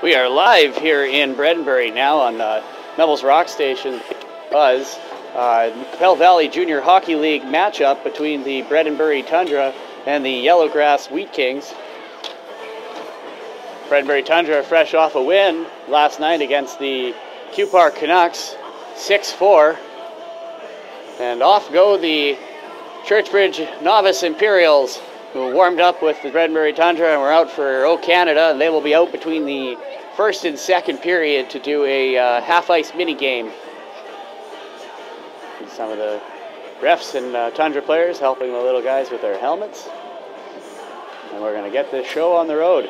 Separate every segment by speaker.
Speaker 1: We are live here in Bredenbury now on Melville's Rock Station Buzz. Capel Valley Junior Hockey League matchup between the Bredenbury Tundra and the Yellowgrass Wheat Kings. Bredenbury Tundra fresh off a win last night against the Q Park Canucks, 6-4. And off go the Churchbridge Novice Imperials, who warmed up with the Bredenbury Tundra and were out for O Canada, and they will be out between the first and second period to do a half-ice mini-game. Some of the refs and Tundra players helping the little guys with their helmets. And we're going to get this show on the road.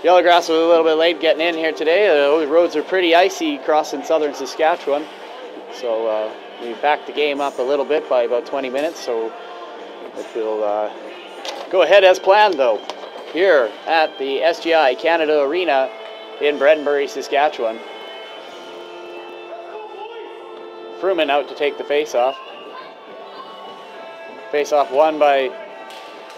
Speaker 1: Yellowgrass was a little bit late getting in here today. The roads are pretty icy crossing southern Saskatchewan. So we backed the game up a little bit by about 20 minutes. So it will go ahead as planned, though, here at the SGI Canada Arena in Bredenbury, Saskatchewan. Fruman out to take the face-off. Face-off won by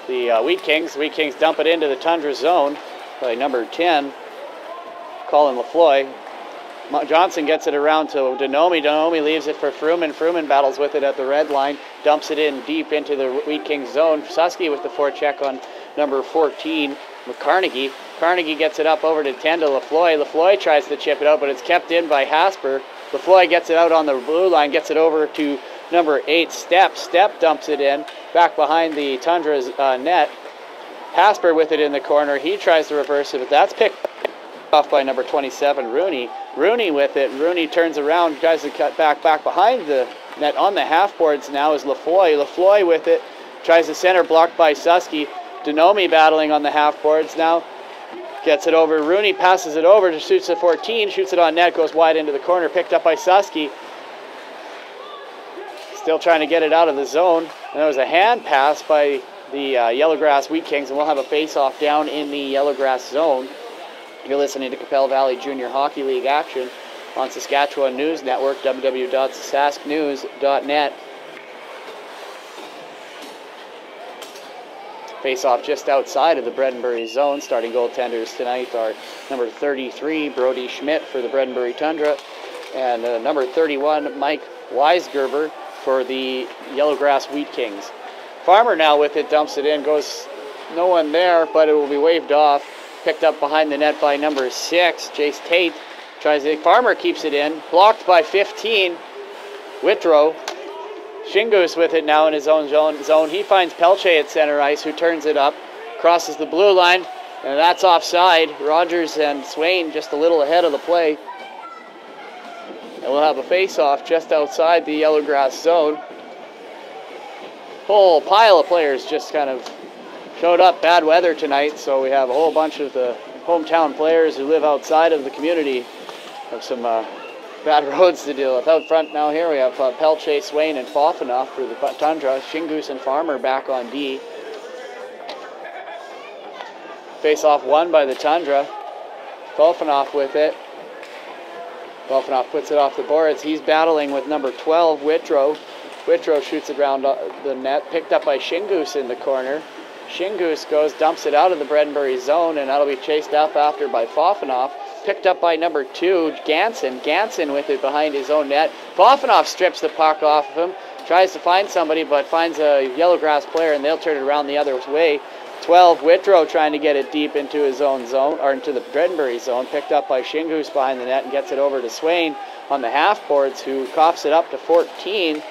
Speaker 1: the Wheat Kings. The Wheat Kings dump it into the Tundra zone by number 10, Colin LaFloy. Johnson gets it around to Denomey. Denomey leaves it for Fruman. Fruman battles with it at the red line, dumps it in deep into the Wheat Kings zone. Susky with the forecheck on number 14, Carnegie. Carnegie gets it up over to 10 to LaFloy. LaFloy tries to chip it out, but it's kept in by Hasper. LaFloy gets it out on the blue line, gets it over to number 8, Step. Step dumps it in, back behind the Tundra's net. Hasper with it in the corner. He tries to reverse it, but that's picked off by number 27, Rooney. Rooney with it. Rooney turns around, tries to cut back behind the net on the half boards now is LaFloy. LaFloy with it, tries to center, blocked by Susky. Denomey battling on the half boards now. Gets it over. Rooney passes it over, shoots at 14, shoots it on net, goes wide into the corner, picked up by Susky. Still trying to get it out of the zone. And there was a hand pass by the Yellowgrass Wheat Kings, and we'll have a face-off down in the Yellowgrass zone. You're listening to Capel Valley Junior Hockey League action on Saskatchewan News Network, www.sasknews.net. Face-off just outside of the Bredenbury zone. Starting goaltenders tonight are number 33, Brody Schmidt for the Bredenbury Tundra, and number 31, Mike Weisgerber for the Yellowgrass Wheat Kings. Farmer now with it, dumps it in, goes no one there, but it will be waved off. Picked up behind the net by number 6, Jace Tate. Tries it. Farmer keeps it in, blocked by 15, Whitrow. Shingus with it now in his own zone. He finds Pelche at center ice, who turns it up, crosses the blue line, and that's offside. Rogers and Swain just a little ahead of the play. And we'll have a face-off just outside the Yellowgrass zone. Whole pile of players just kind of showed up. Bad weather tonight, so we have a whole bunch of the hometown players who live outside of the community. Have some bad roads to deal with. Out front now here we have Pelche, Swain, and Fofanoff for the Tundra. Shingus and Farmer back on D. Face-off won by the Tundra. Fofanoff with it. Fofanoff puts it off the boards. He's battling with number 12, Whitrow. Whitrow shoots it around the net. Picked up by Shingus in the corner. Shingus goes, dumps it out of the Bredenbury zone, and that'll be chased up after by Fofanoff. Picked up by number 2, Ganson. Ganson with it behind his own net. Fofanoff strips the puck off of him, tries to find somebody, but finds a Yellowgrass player, and they'll turn it around the other way. 12, Whitrow trying to get it deep into his own zone, or into the Bredenbury zone. Picked up by Shingus behind the net and gets it over to Swain on the half boards, who coughs it up to 14.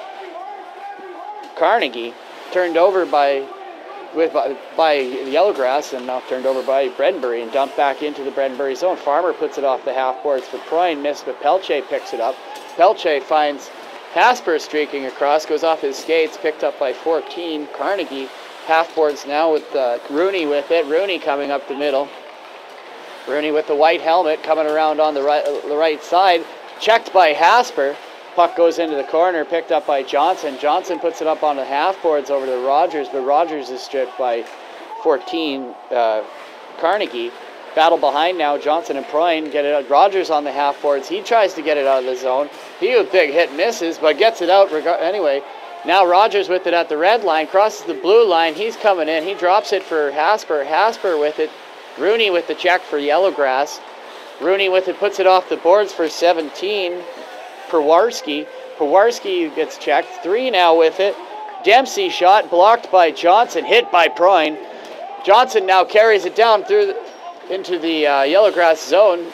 Speaker 1: Carnegie turned over by Yellowgrass, and now turned over by Bredenbury and dumped back into the Bredenbury zone. Farmer puts it off the half boards for Proyne, missed, but Pelche picks it up. Pelche finds Hasper streaking across, goes off his skates, picked up by 14. Carnegie, half boards now with Rooney with it. Rooney coming up the middle. Rooney with the white helmet coming around on the right side, checked by Hasper. Puck goes into the corner, picked up by Johnson. Johnson puts it up on the half boards over to Rogers, but Rogers is stripped by 14, Carnegie. Battle behind now, Johnson and Proyne get it out. Rogers on the half boards. He tries to get it out of the zone. He with big hit misses, but gets it out anyway. Now Rogers with it at the red line, crosses the blue line. He's coming in. He drops it for Hasper. Hasper with it. Rooney with the check for Yellowgrass. Rooney with it, puts it off the boards for 17. Perwarski gets checked. 3 now with it. Dempsey shot, blocked by Johnson, hit by Proyne. Johnson now carries it down into the Yellowgrass zone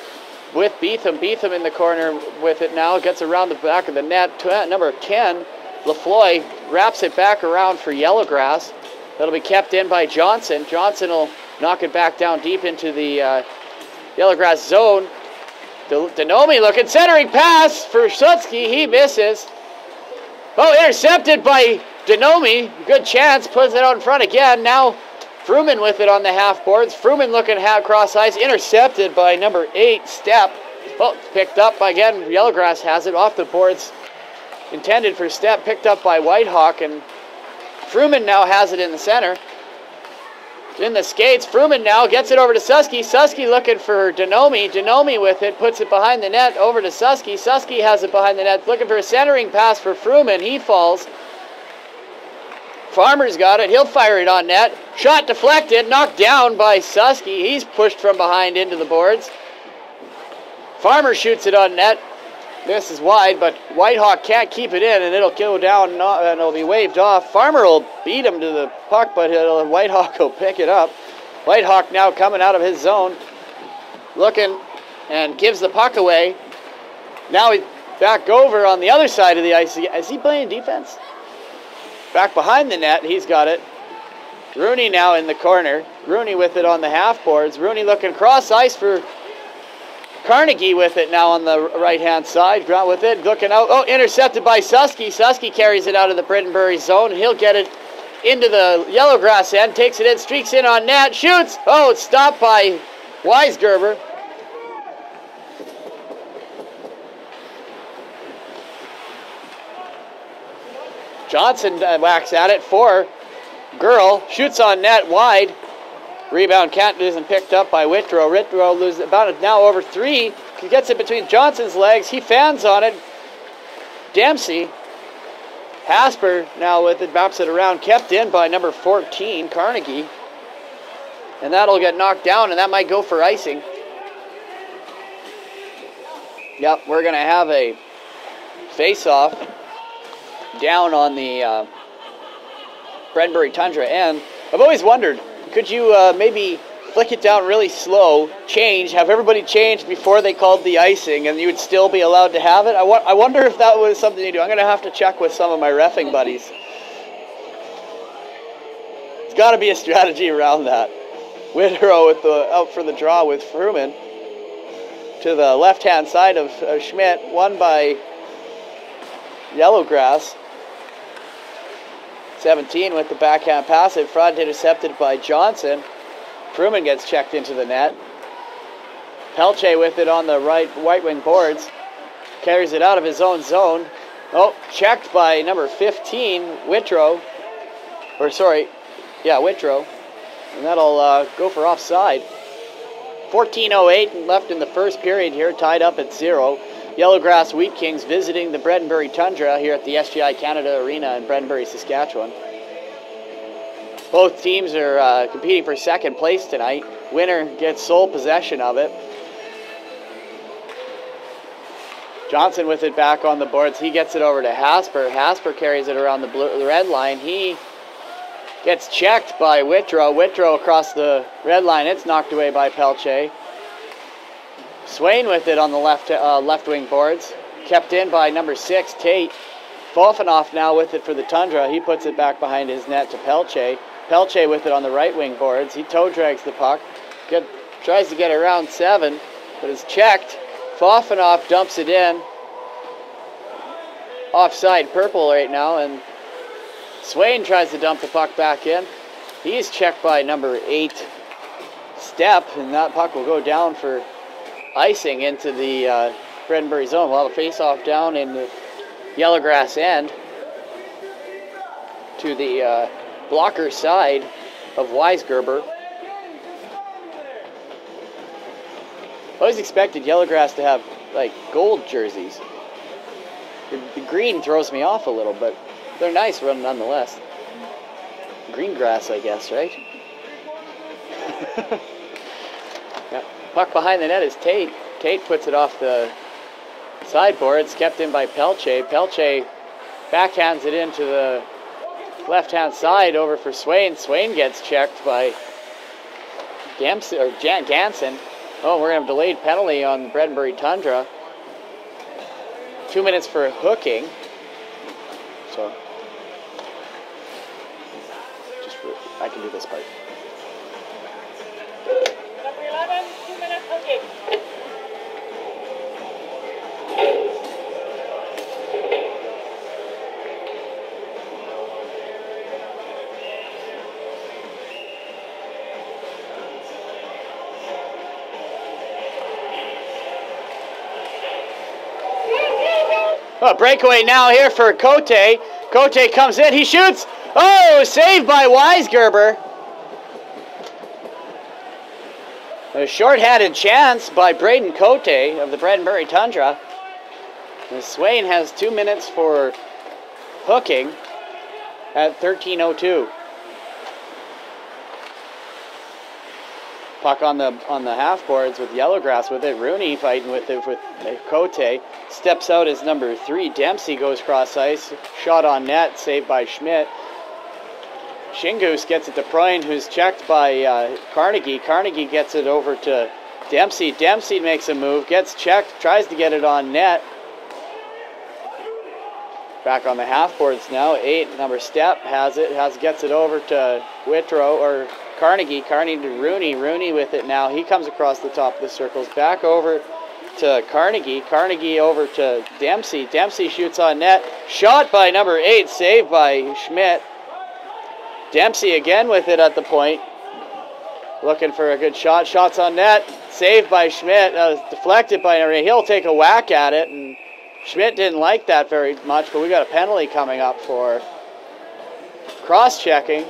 Speaker 1: with Beetham. Beetham in the corner with it now, gets around the back of the net. Number 10, Lafloy wraps it back around for Yellowgrass. That'll be kept in by Johnson. Johnson will knock it back down deep into the Yellowgrass zone. Denomi looking, centering pass for Sutsky. He misses. Oh, intercepted by Denomi. Good chance, puts it out in front again. Now Fruman with it on the half boards. Fruman looking cross ice, intercepted by number 8, Step. Oh, picked up again. Yellowgrass has it off the boards. Intended for Step, picked up by Whitehawk, and Fruman now has it in the center. In the skates, Fruman now gets it over to Susky. Susky looking for Denomi. Denomi with it, puts it behind the net, over to Susky. Susky has it behind the net, looking for a centering pass for Fruman. He falls. Farmer's got it. He'll fire it on net. Shot deflected, knocked down by Susky. He's pushed from behind into the boards. Farmer shoots it on net. This is wide, but Whitehawk can't keep it in, and it'll go down and it'll be waved off. Farmer will beat him to the puck, but Whitehawk will pick it up. Whitehawk now coming out of his zone, looking, and gives the puck away. Now he's back over on the other side of the ice. Is he playing defense? Back behind the net, he's got it. Rooney now in the corner. Rooney with it on the half boards. Rooney looking cross ice for Carnegie with it now on the right-hand side. Grant with it, looking out. Oh, intercepted by Susky. Susky carries it out of the Brittenbury zone. He'll get it into the Yellowgrass end. Takes it in, streaks in on net, shoots. Oh, it's stopped by Weisgerber. Johnson whacks at it for Girl. Shoots on net wide. Rebound isn't picked up by Whitrow. Whitrow loses about now over 3. He gets it between Johnson's legs. He fans on it. Dempsey. Hasper now with it, bounces it around. Kept in by number 14, Carnegie. And that'll get knocked down, and that might go for icing. Yep, we're going to have a face-off down on the Bredbury Tundra end. I've always wondered, could you maybe flick it down really slow, have everybody change before they called the icing, and you would still be allowed to have it? I wonder if that was something you do. I'm going to have to check with some of my reffing buddies. There's got to be a strategy around that. Whitrow with out for the draw with Fruman. To the left-hand side of Schmidt, won by Yellowgrass. 17 with the backhand pass in front, intercepted by Johnson. Fruman gets checked into the net. Pelche with it on the right wing boards. Carries it out of his own zone. Oh, checked by number 15, Whitrow. Whitrow. And that'll go for offside. 14:08 left in the first period here, tied up at 0. Yellowgrass Wheat Kings visiting the Bredbury Tundra here at the SGI Canada Arena in Bredbury, Saskatchewan. Both teams are competing for second place tonight. Winner gets sole possession of it. Johnson with it back on the boards. He gets it over to Hasper. Hasper carries it around the red line. He gets checked by Whitrow. Whitrow across the red line. It's knocked away by Pelche. Swain with it on the left wing boards. Kept in by number 6, Tate. Fofanoff now with it for the Tundra. He puts it back behind his net to Pelche. Pelche with it on the right wing boards. He toe drags the puck. Tries to get around 7, but is checked. Fofanoff dumps it in. Offside purple right now, and Swain tries to dump the puck back in. He's checked by number 8, Step, and that puck will go down for icing into the Bredbury zone. We'll have a face-off down in the Yellowgrass end to the blocker side of Weisgerber. I always expected Yellowgrass to have like gold jerseys. The green throws me off a little, but they're nice nonetheless. Green grass, I guess, right? Yeah. Puck behind the net is Tate. Tate puts it off the sideboards, kept in by Pelche. Pelche backhands it into the left-hand side over for Swain. Swain gets checked by Ganson. Oh, we're going to have a delayed penalty on the Bredenbury Tundra. 2 minutes for hooking. So, I can do this part.
Speaker 2: Number 11, 2 minutes hooking.
Speaker 1: Oh, breakaway now here for Cote. Cote comes in, he shoots. Oh, saved by Weisgerber. A short-handed chance by Braden Cote of the Bredenbury Tundra. And Swain has 2 minutes for hooking at 13:02. Puck on the half boards with Yellowgrass with it. Rooney fighting with it with Cote. Steps out as number 3. Dempsey goes cross ice. Shot on net, saved by Schmidt. Shingoose gets it to Proyne, who's checked by Carnegie. Carnegie gets it over to Dempsey. Dempsey makes a move, gets checked, tries to get it on net. Back on the half boards now. 8, number Stepp has it. Gets it over to Whitrow or Carnegie. Carnegie to Rooney. Rooney with it now. He comes across the top of the circles. Back over to Carnegie. Carnegie over to Dempsey. Dempsey shoots on net. Shot by number 8. Saved by Schmidt. Dempsey again with it at the point. Looking for a good shot. Shots on net. Saved by Schmidt. Deflected by number 8. He'll take a whack at it. And Schmidt didn't like that very much, but we got a penalty coming up for cross-checking.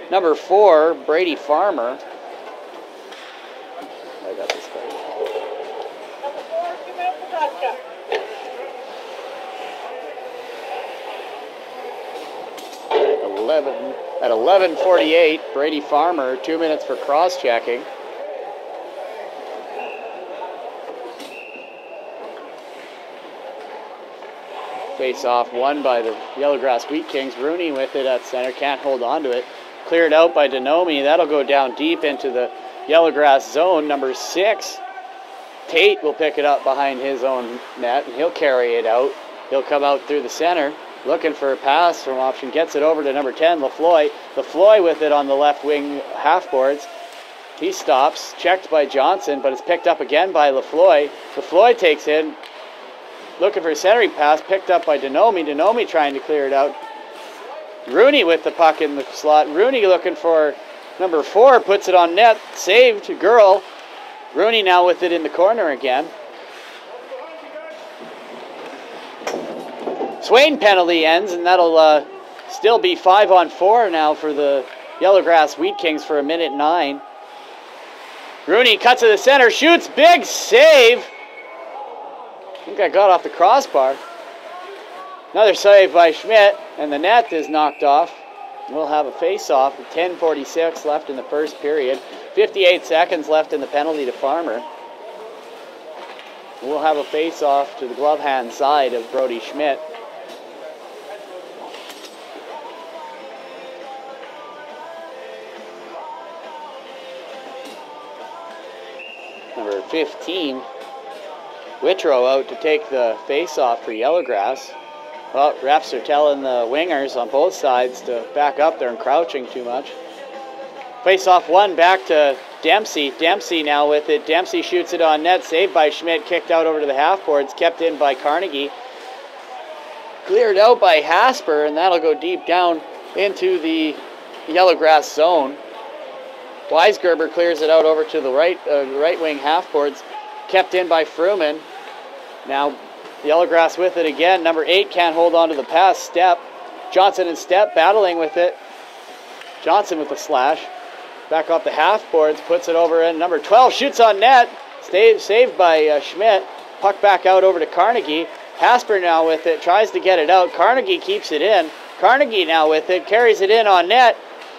Speaker 1: Number 4, Brady Farmer. I got this card.
Speaker 2: Number 4, 2 minutes for cross-check.
Speaker 1: At 11:48, Brady Farmer, 2 minutes for cross-checking. Face-off won by the Yellowgrass Wheat Kings. Rooney with it at center, can't hold on to it. Cleared out by Denomi. That'll go down deep into the Yellowgrass zone. Number 6, Tate will pick it up behind his own net, and he'll carry it out. He'll come out through the center, looking for a pass from option. Gets it over to number 10, Lafloy. Lafloy with it on the left wing half boards. He stops, checked by Johnson, but it's picked up again by Lafloy. Lafloy takes in, looking for a centering pass, picked up by Denomi. Denomi trying to clear it out. Rooney with the puck in the slot. Rooney looking for number 4, puts it on net, saved to Girl. Rooney now with it in the corner again. Swain penalty ends, and that'll still be 5-on-4 now for the Yellowgrass Wheat Kings for 1:09. Rooney cuts to the center, shoots, big save. I think I got off the crossbar. Another save by Schmidt, and the net is knocked off. We'll have a face-off with 10:46 left in the first period. 58 seconds left in the penalty to Farmer. We'll have a face-off to the glove hand side of Brody Schmidt. Number 15, Whitrow out to take the face-off for Yellowgrass. Well, refs are telling the wingers on both sides to back up. They're encroaching too much. Face-off one back to Dempsey. Dempsey now with it. Dempsey shoots it on net. Saved by Schmidt. Kicked out over to the half boards. Kept in by Carnegie. Cleared out by Hasper, and that'll go deep down into the Yellowgrass zone. Weisgerber clears it out over to the right wing half boards. Kept in by Fruman. Now Yellowgrass with it again. Number 8 can't hold on to the pass. Stepp. Johnson and Stepp battling with it. Johnson with the slash. Back off the half boards. Puts it over in. Number 12 shoots on net. Saved by Schmidt. Puck back out over to Carnegie. Hasper now with it. Tries to get it out. Carnegie keeps it in. Carnegie now with it. Carries it in on net.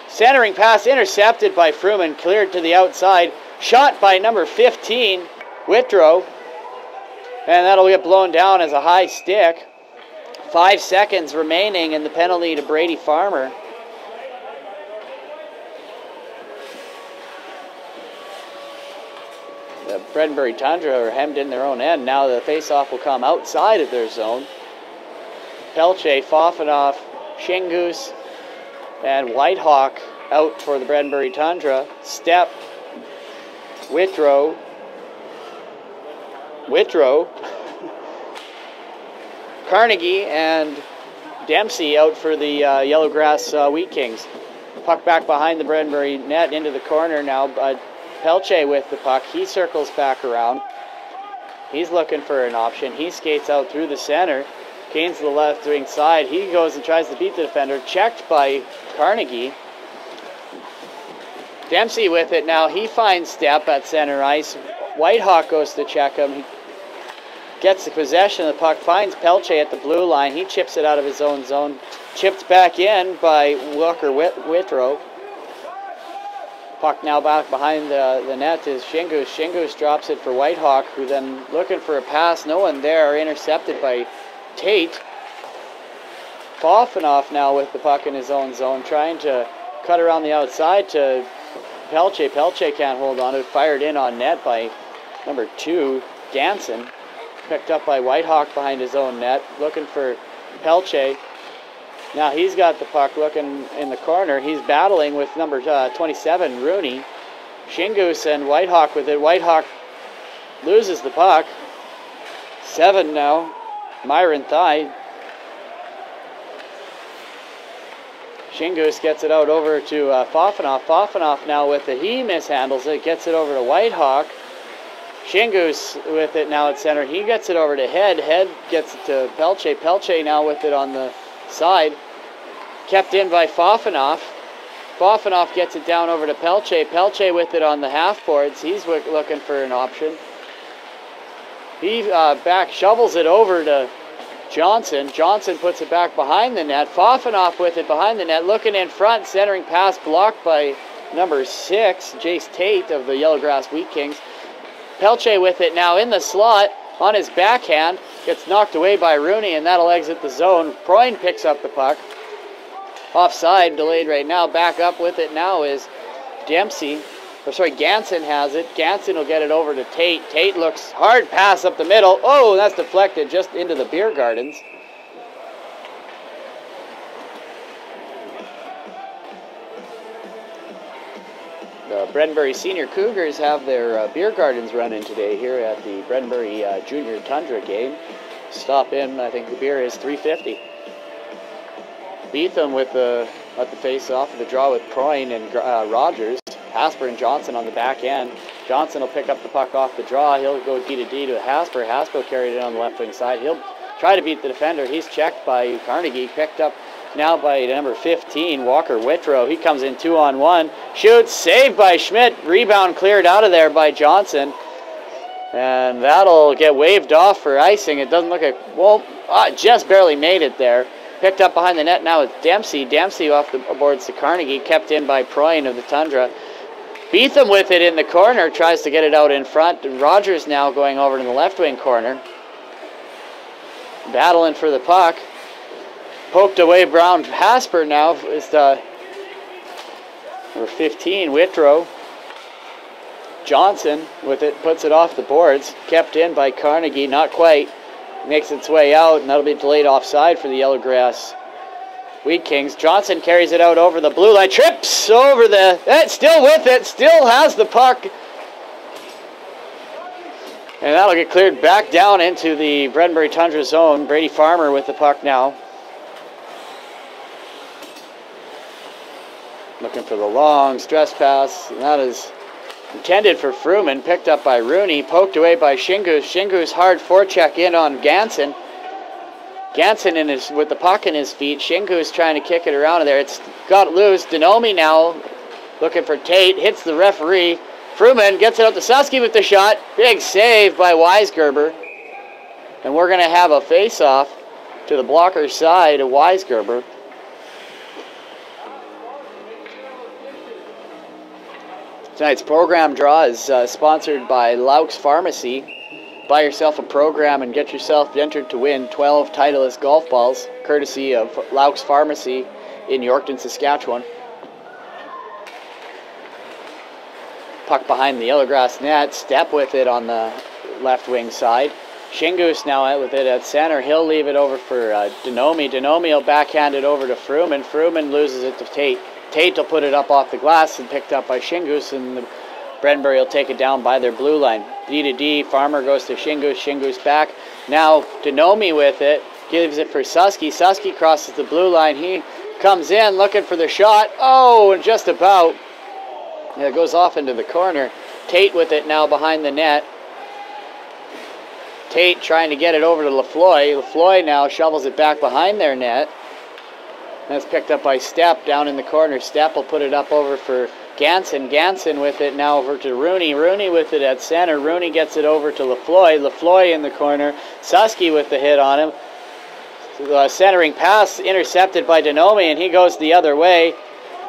Speaker 1: Centering pass intercepted by Fruman. Cleared to the outside. Shot by number 15. Whitrow. And that'll get blown down as a high stick. 5 seconds remaining in the penalty to Brady Farmer. The Bredenbury Tundra are hemmed in their own end. Now the face-off will come outside of their zone. Pelche, Fofanoff, Shingoose, and Whitehawk out for the Bredenbury Tundra. Step, Whitrow, Carnegie, and Dempsey out for the Yellowgrass Wheat Kings. Puck back behind the Bredenbury net into the corner now. Pelche with the puck. He circles back around. He's looking for an option. He skates out through the center. Gains the left wing side. He goes and tries to beat the defender. Checked by Carnegie. Dempsey with it now. He finds Step at center ice. Whitehawk goes to check him. He gets the possession of the puck. Finds Pelche at the blue line. He chips it out of his own zone. Chipped back in by Walker Whitrow. Puck now back behind the net is Shingoose. Shingoose drops it for Whitehawk, who then looking for a pass. No one there. Intercepted by Tate. Fofanoff now with the puck in his own zone, trying to cut around the outside to Pelche. Pelche can't hold on to it. Fired in on net by number 2, Ganson. Picked up by Whitehawk behind his own net. Looking for Pelche. Now he's got the puck looking in the corner. He's battling with number 27, Rooney. Shingoose and Whitehawk with it. Whitehawk loses the puck. 7 now. Myron Thigh. Shingoose gets it out over to Fofanoff. Fofanoff now with it. He mishandles it. Gets it over to Whitehawk. Shingoose with it now at center. He gets it over to Head. Head gets it to Pelche. Pelche now with it on the side. Kept in by Fofanoff. Fofanoff gets it down over to Pelche. Pelche with it on the half boards. He's looking for an option. He back shovels it over to Johnson. Johnson puts it back behind the net. Fofanoff with it behind the net. Looking in front. Centering pass blocked by number 6, Jace Tate of the Yellowgrass Wheat Kings. Pelche with it now in the slot on his backhand. Gets knocked away by Rooney, and that'll exit the zone. Proyne picks up the puck. Offside, delayed right now. Back up with it now is Dempsey. Ganson has it. Ganson will get it over to Tate. Tate looks hard pass up the middle. Oh, that's deflected just into the beer gardens. The Bredenbury Senior Cougars have their beer gardens running today here at the Bredenbury Junior Tundra game. Stop in, I think the beer is $3.50. Beetham with at the face-off of the draw with Proyne and Rogers. Hasper and Johnson on the back end. Johnson will pick up the puck off the draw. He'll go D to D to Hasper. Hasper carried it on the left wing side. He'll try to beat the defender. He's checked by Carnegie. Picked up now by number 15, Walker Whitrow. He comes in 2-on-1. Shoots, saved by Schmidt. Rebound cleared out of there by Johnson. And that'll get waved off for icing. It doesn't look like, well, just barely made it there. Picked up behind the net now with Dempsey. Dempsey off the boards to Carnegie. Kept in by Proyne of the Tundra. Beetham with it in the corner. Tries to get it out in front. And Rogers now going over to the left wing corner. Battling for the puck. Poked away Brown. Hasper now is number 15, Whitrow. Johnson with it, puts it off the boards. Kept in by Carnegie, not quite. Makes its way out, and that'll be delayed offside for the Yellowgrass Wheat Kings. Johnson carries it out over the blue line. Trips over the... still with it. Still has the puck. And that'll get cleared back down into the Bredenbury Tundra zone. Brady Farmer with the puck now. Looking for the long stress pass. And that is intended for Fruman. Picked up by Rooney. Poked away by Shingoose. Shingoose hard forecheck in on Ganson. Ganson with the puck in his feet. Shingoose trying to kick it around there. It's got loose. Denomi now looking for Tate. Hits the referee. Fruman gets it out to Susky with the shot. Big save by Weisgerber. And we're going to have a face-off to the blocker side of Tonight's program draw is sponsored by Laux Pharmacy. Buy yourself a program and get yourself entered to win 12 Titleist golf balls, courtesy of Laux Pharmacy in Yorkton, Saskatchewan. Puck behind the Yellowgrass net, step with it on the left wing side. Shingoose now out with it at center. He'll leave it over for Denomi. Denomi will backhand it over to Fruman. Fruman loses it to Tate. Tate will put it up off the glass and picked up by Shingoose, and the Bredenbury will take it down by their blue line. D to D, Farmer goes to Shingoose, Shingoose back. Now Denomi with it, gives it for Susky. Susky crosses the blue line. He comes in looking for the shot. Oh, and just about. It goes off into the corner. Tate with it now behind the net. Tate trying to get it over to Lafloy. Lafloy now shovels it back behind their net. That's picked up by Stepp down in the corner. Stepp will put it up over for Ganson. Ganson with it now over to Rooney. Rooney with it at center. Rooney gets it over to Lafloy. Lafloy in the corner. Susky with the hit on him. Centering pass intercepted by Denomi, and he goes the other way.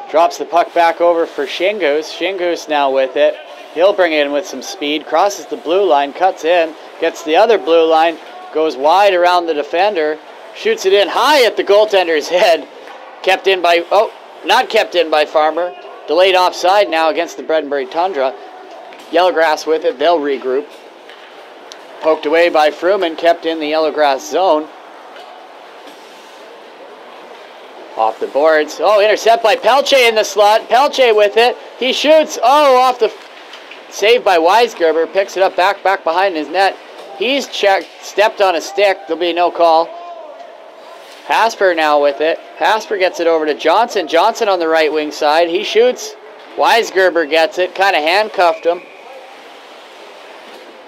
Speaker 1: Drops the puck back over for Shingoose. Shingoose now with it. He'll bring it in with some speed. Crosses the blue line. Cuts in. Gets the other blue line. Goes wide around the defender. Shoots it in high at the goaltender's head. Kept in by... Oh, not kept in by Farmer. Delayed offside now against the Bredenbury Tundra. Yellowgrass with it. They'll regroup. Poked away by Fruman. Kept in the Yellowgrass zone. Off the boards. Oh, intercept by Pelche in the slot. Pelche with it. He shoots. Oh, off the... Saved by Weisgerber. Picks it up back behind his net. He's checked. Stepped on a stick. There'll be no call. Hasper now with it. Hasper gets it over to Johnson. Johnson on the right wing side. He shoots. Weisgerber gets it. Kind of handcuffed him.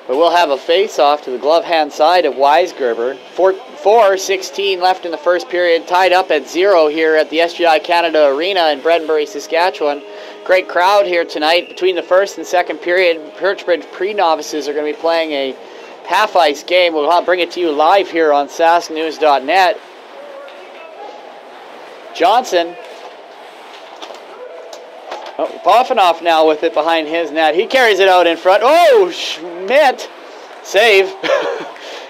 Speaker 1: But we'll have a face-off to the glove hand side of Weisgerber. 4:16 left in the first period. Tied up at 0 here at the SGI Canada Arena in Bredenbury, Saskatchewan. Great crowd here tonight. Between the first and second period, Perchbridge pre-novices are going to be playing a half-ice game. We'll bring it to you live here on sasknews.net. Johnson. Oh, Poffenoff now with it behind his net. He carries it out in front. Oh, Schmidt. Save.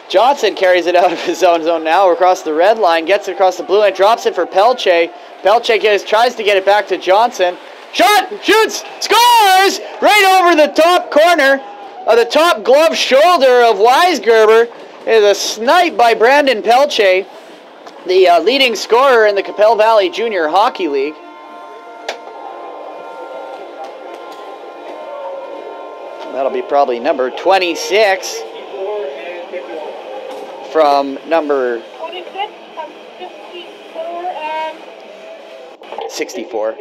Speaker 1: Johnson carries it out of his own zone now across the red line. Gets it across the blue line. Drops it for Pelche. Pelche tries to get it back to Johnson. Shot! Shoots! Scores! Right over the top corner of the top glove shoulder of Weisgerber. It is a snipe by Brandon Pelche, the leading scorer in the Capel Valley Junior Hockey League. That'll be probably number 26 from number 64.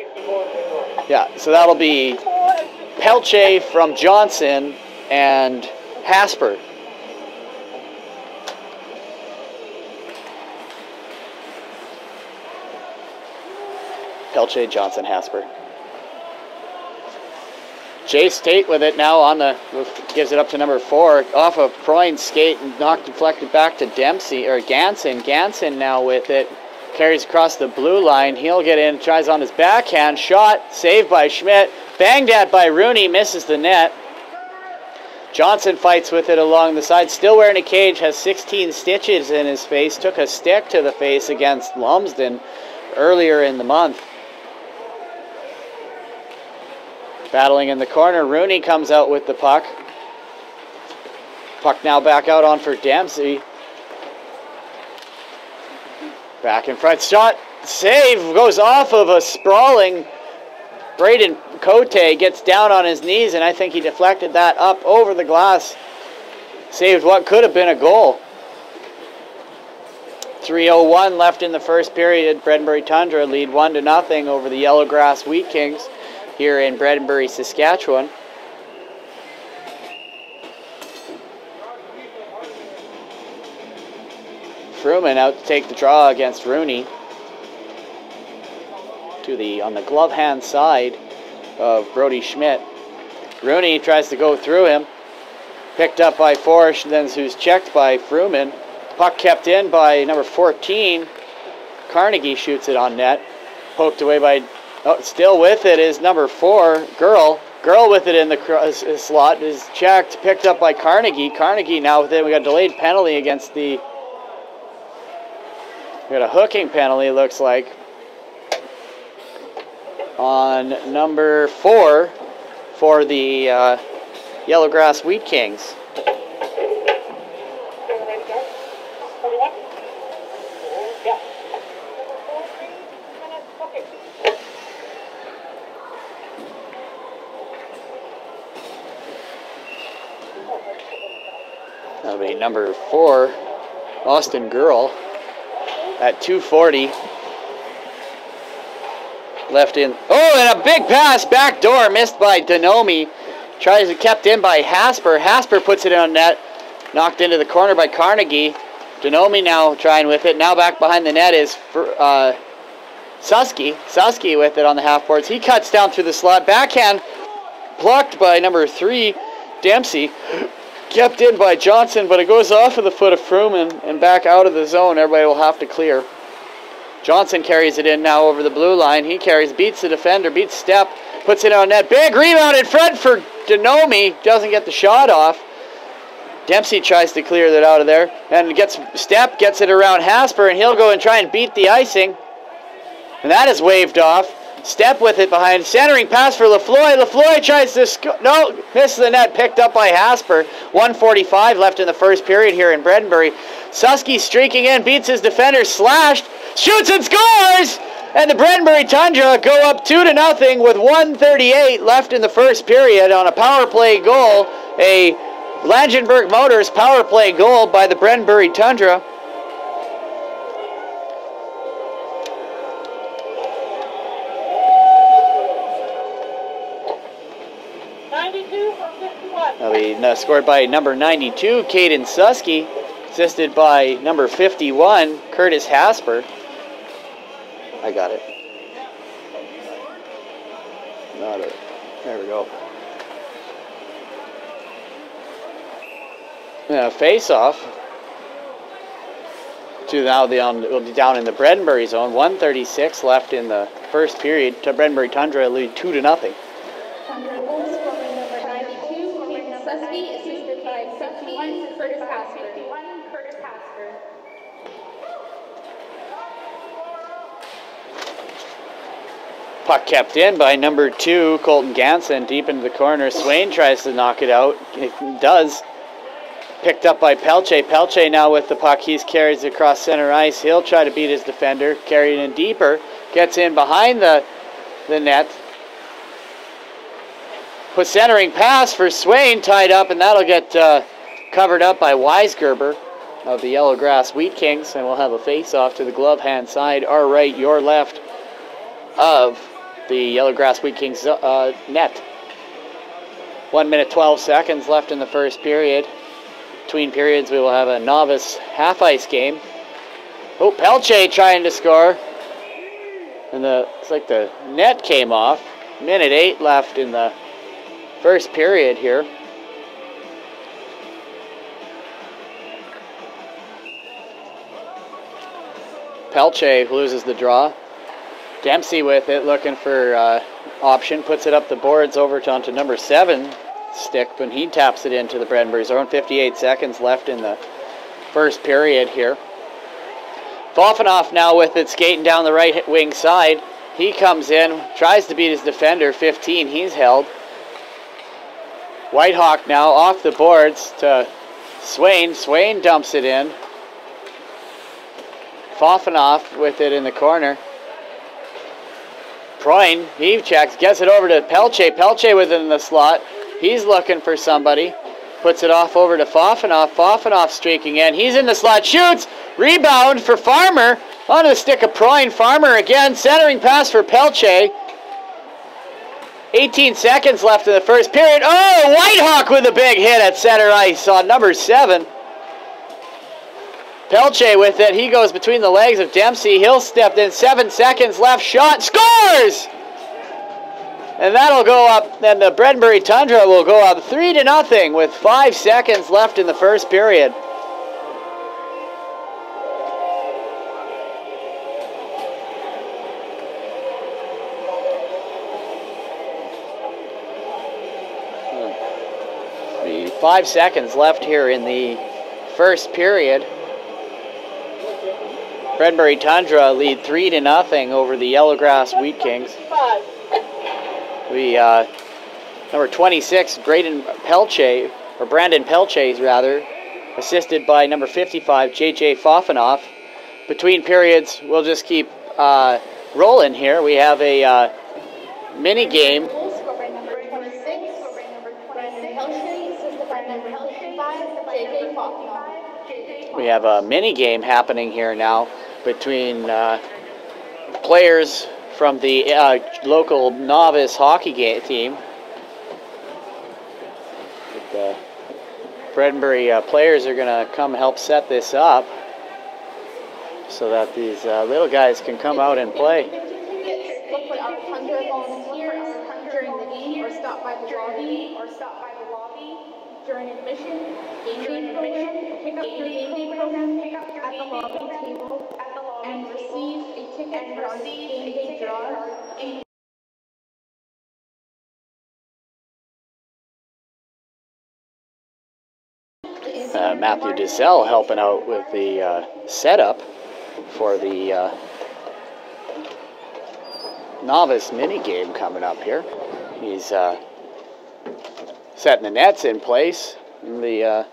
Speaker 1: Yeah, so that'll be Pelche from Johnson and Hasper. Pelche, Johnson, Hasper. Chase Tate with it now on the, gives it up to number 4, off of Proin's skate and deflected back to Dempsey, or Ganson. Ganson now with it, carries across the blue line. He'll get in, tries on his backhand, shot, saved by Schmidt, banged at by Rooney, misses the net. Johnson fights with it along the side, still wearing a cage, has 16 stitches in his face, took a stick to the face against Lumsden earlier in the month. Battling in the corner, Rooney comes out with the puck. Puck now back out on for Dempsey. Back in front, shot, save, goes off of a sprawling Braden Cote, gets down on his knees, and I think he deflected that up over the glass. Saved what could have been a goal. 3:01 left in the first period. Bredenbury Tundra lead 1-0 over the Yellowgrass Wheat Kings here in Bredenbury, Saskatchewan. Fruman out to take the draw against Rooney. On the glove hand side of Brody Schmidt. Rooney tries to go through him. Picked up by Forsch, then who's checked by Fruman. Puck kept in by number 14. Carnegie shoots it on net. Poked away by... Oh, still with it is number 4, Girl. Girl with it in the slot is checked, picked up by Carnegie. Carnegie now with it. We got a delayed penalty against the. We got a hooking penalty, it looks like, on number 4 for the Yellowgrass Wheat Kings. That'll be number 4, Austin Girl, at 2:40. Left in. Oh, and a big pass back door missed by Denomi. Tries to kept in by Hasper. Hasper puts it on net. Knocked into the corner by Carnegie. Denomi now trying with it. Now back behind the net is Susky. Susky with it on the half boards. He cuts down through the slot. Backhand blocked by number 3, Dempsey. Kept in by Johnson, but it goes off of the foot of Froome and back out of the zone. Everybody will have to clear. Johnson carries it in now over the blue line. He carries, beats the defender, beats Step, puts it on net. Big rebound in front for Denomi. Doesn't get the shot off. Dempsey tries to clear that out of there. And Step gets it around Hasper, and he'll go and try and beat the icing. And that is waved off. Step with it behind. Centering pass for Lafloy. Lafloy tries to no, misses the net. Picked up by Hasper. 1:45 left in the first period here in Bredenbury. Susky streaking in, beats his defender, slashed, shoots and scores! And the Bredenbury Tundra go up 2-0 with 1:38 left in the first period on a power play goal. A Langenberg Motors power play goal by the Bredenbury Tundra. That'll be scored by number 92, Caden Susky, assisted by number 51, Curtis Hasper. I got it. Got it. There we go. Face-off to now will be down in the Bredenbury zone. 1:36 left in the first period. To Bredenbury Tundra lead 2-0.
Speaker 3: Susky, assisted by 51, Curtis Hasper.
Speaker 1: Puck kept in by number 2, Colton Ganson, deep into the corner. Swain tries to knock it out. It does. Picked up by Pelche. Pelche now with the puck. He carries it across center ice. He'll try to beat his defender. Carried in deeper. Gets in behind the net. Put centering pass for Swain, tied up, and that'll get covered up by Weisgerber of the Yellowgrass Wheat Kings, and we'll have a face-off to the glove hand side, our right, your left, of the Yellowgrass Wheat Kings net. 1 minute 12 seconds left in the first period. Between periods, we will have a novice half-ice game. Oh, Pelche trying to score, and it's like the net came off. Minute 8 left in the first period here. Pelche loses the draw. Dempsey with it, looking for option, puts it up the boards over onto number 7 stick, but he taps it into the Bredenbury zone. 58 seconds left in the first period here. Fofanoff now with it, skating down the right wing side. He comes in, tries to beat his defender, 15, he's held. Whitehawk now off the boards to Swain. Swain dumps it in. Fofanoff with it in the corner. Proin, he checks, gets it over to Pelche. Pelche within the slot. He's looking for somebody. Puts it off over to Fofanoff. Fofanoff streaking in. He's in the slot, shoots! Rebound for Farmer. Onto the stick of Proin. Farmer again, centering pass for Pelche. 18 seconds left in the first period. Oh, Whitehawk with a big hit at center ice on number 7. Pelche with it. He goes between the legs of Dempsey. He'll step in. 7 seconds left. Shot. Scores! And that'll go up. Then the Bredenbury Tundra will go up 3-0 with 5 seconds left in the first period. 5 seconds left here in the first period. Redbury Tundra lead 3-0 over the Yellowgrass Wheat Kings. We number 26, Brandon Pelche, rather, assisted by number 55, JJ Fofanoff. Between periods, we'll just keep rolling here. We have a mini game. We have a mini game happening here now between players from the local novice hockey team. The Bredenbury players are going to come help set this up so that these little guys can come out and play.
Speaker 3: Look for our Tundra volunteers during the game, or stop by the lobby during admission. Game day program, pick up your game day program at the lobby table and receive a ticket for our game day draw.
Speaker 1: Matthew DeSelle helping out with the setup for the novice mini game coming up here. He's setting the nets in place. The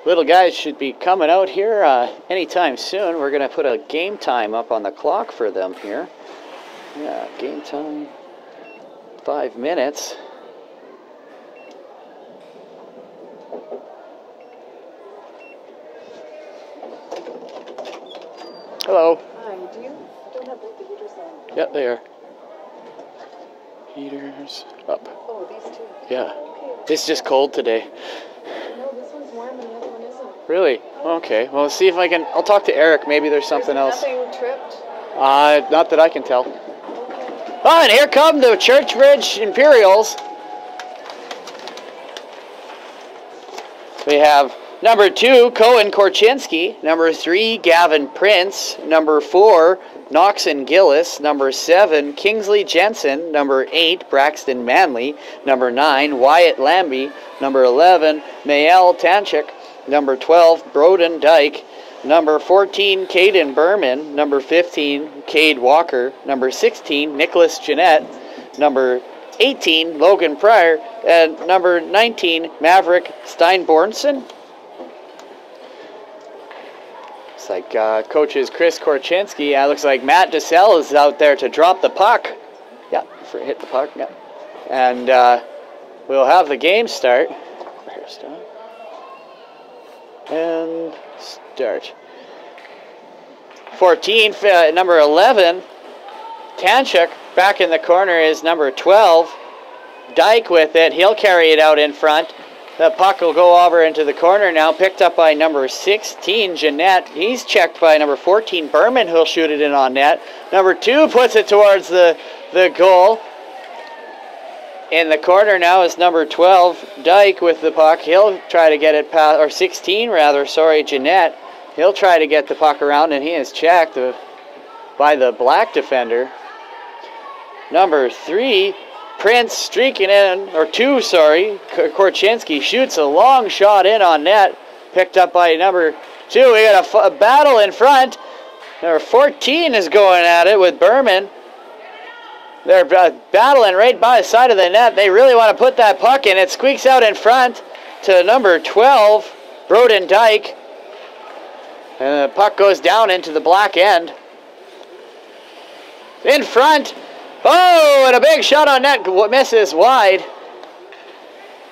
Speaker 1: little guys should be coming out here anytime soon. We're going to put a game time up on the clock for them here. Yeah, game time, 5 minutes. Hello.
Speaker 4: Hi, do you? I don't have both the heaters on.
Speaker 1: Yep, they are. Heaters up.
Speaker 4: Oh, these two.
Speaker 1: Yeah.
Speaker 4: Okay.
Speaker 1: It's just cold today.
Speaker 4: No, this one's warm and the other one isn't.
Speaker 1: Really? Okay. Well, see if I can. I'll talk to Eric. Maybe there's something else.
Speaker 4: Nothing tripped?
Speaker 1: Not that I can tell.
Speaker 4: Okay.
Speaker 1: Oh, and here come the Churchbridge Imperials. We have number 2, Cohen Korchinski. Number 3, Gavin Prince. Number 4, Noxon Gillis. Number 7, Kingsley Jensen. Number 8, Braxton Manley. Number 9, Wyatt Lambie. Number 11, Mael Tanchik. Number 12, Broden Dyke. Number 14, Caden Berman. Number 15, Cade Walker. Number 16, Nicholas Jeanette. Number 18, Logan Pryor. And number 19, Maverick Steinbornson. Looks like coaches Chris Korchinski. Looks like Matt DeSelle is out there to drop the puck. Yeah, hit the puck. Yeah. And we'll have the game start. And start. 14, number 11, Tanchuk. Back in the corner is number 12, Dyke with it. He'll carry it out in front. The puck will go over into the corner now, picked up by number 16, Jeanette. He's checked by number 14, Berman, who'll shoot it in on net. Number 2 puts it towards the goal. In the corner now is number 12, Dyke with the puck. He'll try to get it past, or 16 rather, sorry, Jeanette. He'll try to get the puck around, and he is checked by the black defender. Number 3, Prince streaking in, or 2, sorry, Korchinski shoots a long shot in on net, picked up by number 2. We got a battle in front. Number 14 is going at it with Berman. They're battling right by the side of the net. They really want to put that puck in. It squeaks out in front to number 12, Broden Dyke. And the puck goes down into the black end. In front. Oh, and a big shot on net. Misses wide.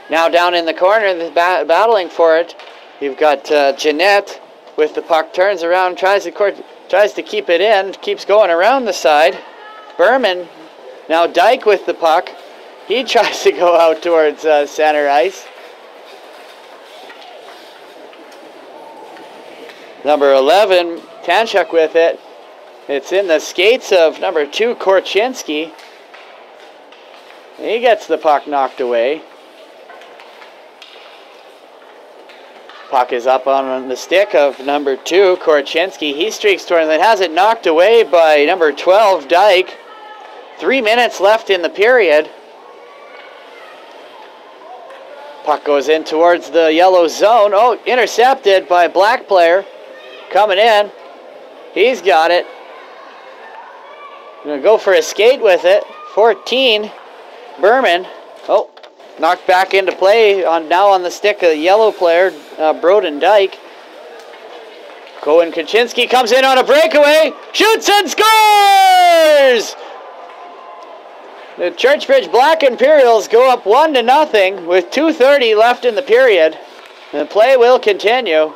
Speaker 1: Now down in the corner, battling for it. You've got Jeanette with the puck. Turns around, tries to keep it in. Keeps going around the side. Berman. Now Dyke with the puck. He tries to go out towards center ice. Number 11, Tanchuk with it. It's in the skates of number 2, Korchinski. He gets the puck knocked away. Puck is up on the stick of number 2, Korchinski. He streaks toward it. Has it knocked away by number 12, Dyke. 3 minutes left in the period. Puck goes in towards the yellow zone. Oh, intercepted by a black player. Coming in. He's got it. Gonna go for a skate with it. 14. Berman. Oh, knocked back into play now on the stick of the yellow player, Broden Dyke. Cohen Kaczynski comes in on a breakaway. Shoots and scores! The Churchbridge Black Imperials go up 1-0 with 2:30 left in the period. And the play will continue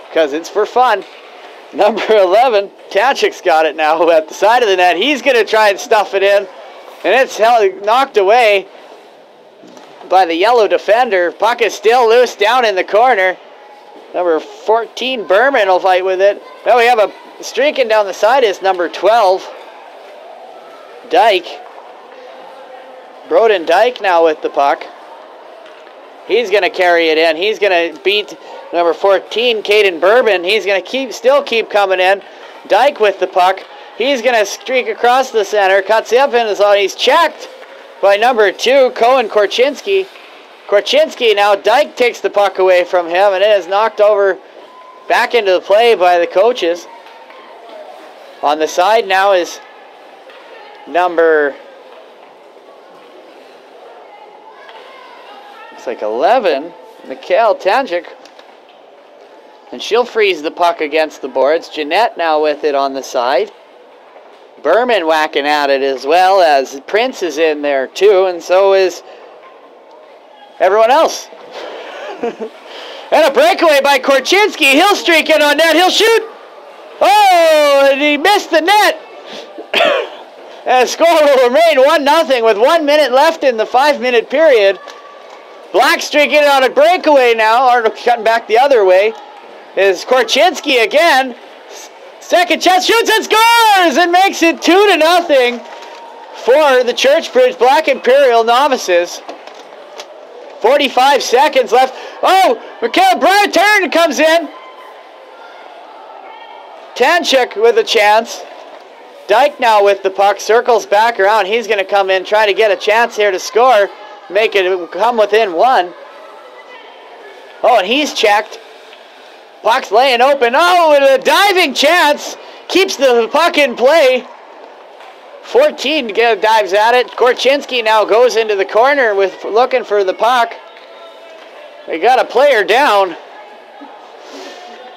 Speaker 1: because it's for fun. Number 11, Tanchik's got it now at the side of the net. He's going to try and stuff it in. And it's knocked away by the yellow defender. Puck is still loose down in the corner. Number 14, Berman will fight with it. Now we have a streaking down the side is number 12, Dyke. Broden Dyke now with the puck. He's going to carry it in. He's going to beat number 14, Caden Bourbon. He's going to still keep coming in. Dyke with the puck. He's going to streak across the center. Cuts up in the zone. He's checked by number 2, Cohen Korchinski. Korchinski now, Dyke takes the puck away from him, and it is knocked over back into the play by the coaches. On the side now is number, looks like 11, Mikhail Tanchik. And she'll freeze the puck against the boards. Jeanette now with it on the side. Berman whacking at it as well, as Prince is in there too, and so is everyone else. And a breakaway by Korchinski. He'll streak in on net. He'll shoot. Oh, and he missed the net. And the score will remain 1-0 with 1 minute left in the 5-minute period. Black streaking on a breakaway now, or cutting back the other way, is Korchinski again. Second chance, shoots and scores, and makes it 2-0 for the Churchbridge Black Imperial Novices. 45 seconds left. Oh, Mikhail Turn comes in. Tanchik with a chance. Dyke now with the puck, circles back around. He's going to come in, try to get a chance here to score, make it come within 1. Oh, and he's checked. Puck's laying open. Oh, and a diving chance. Keeps the puck in play. 14 dives at it. Korchinski now goes into the corner with looking for the puck. They got a player down.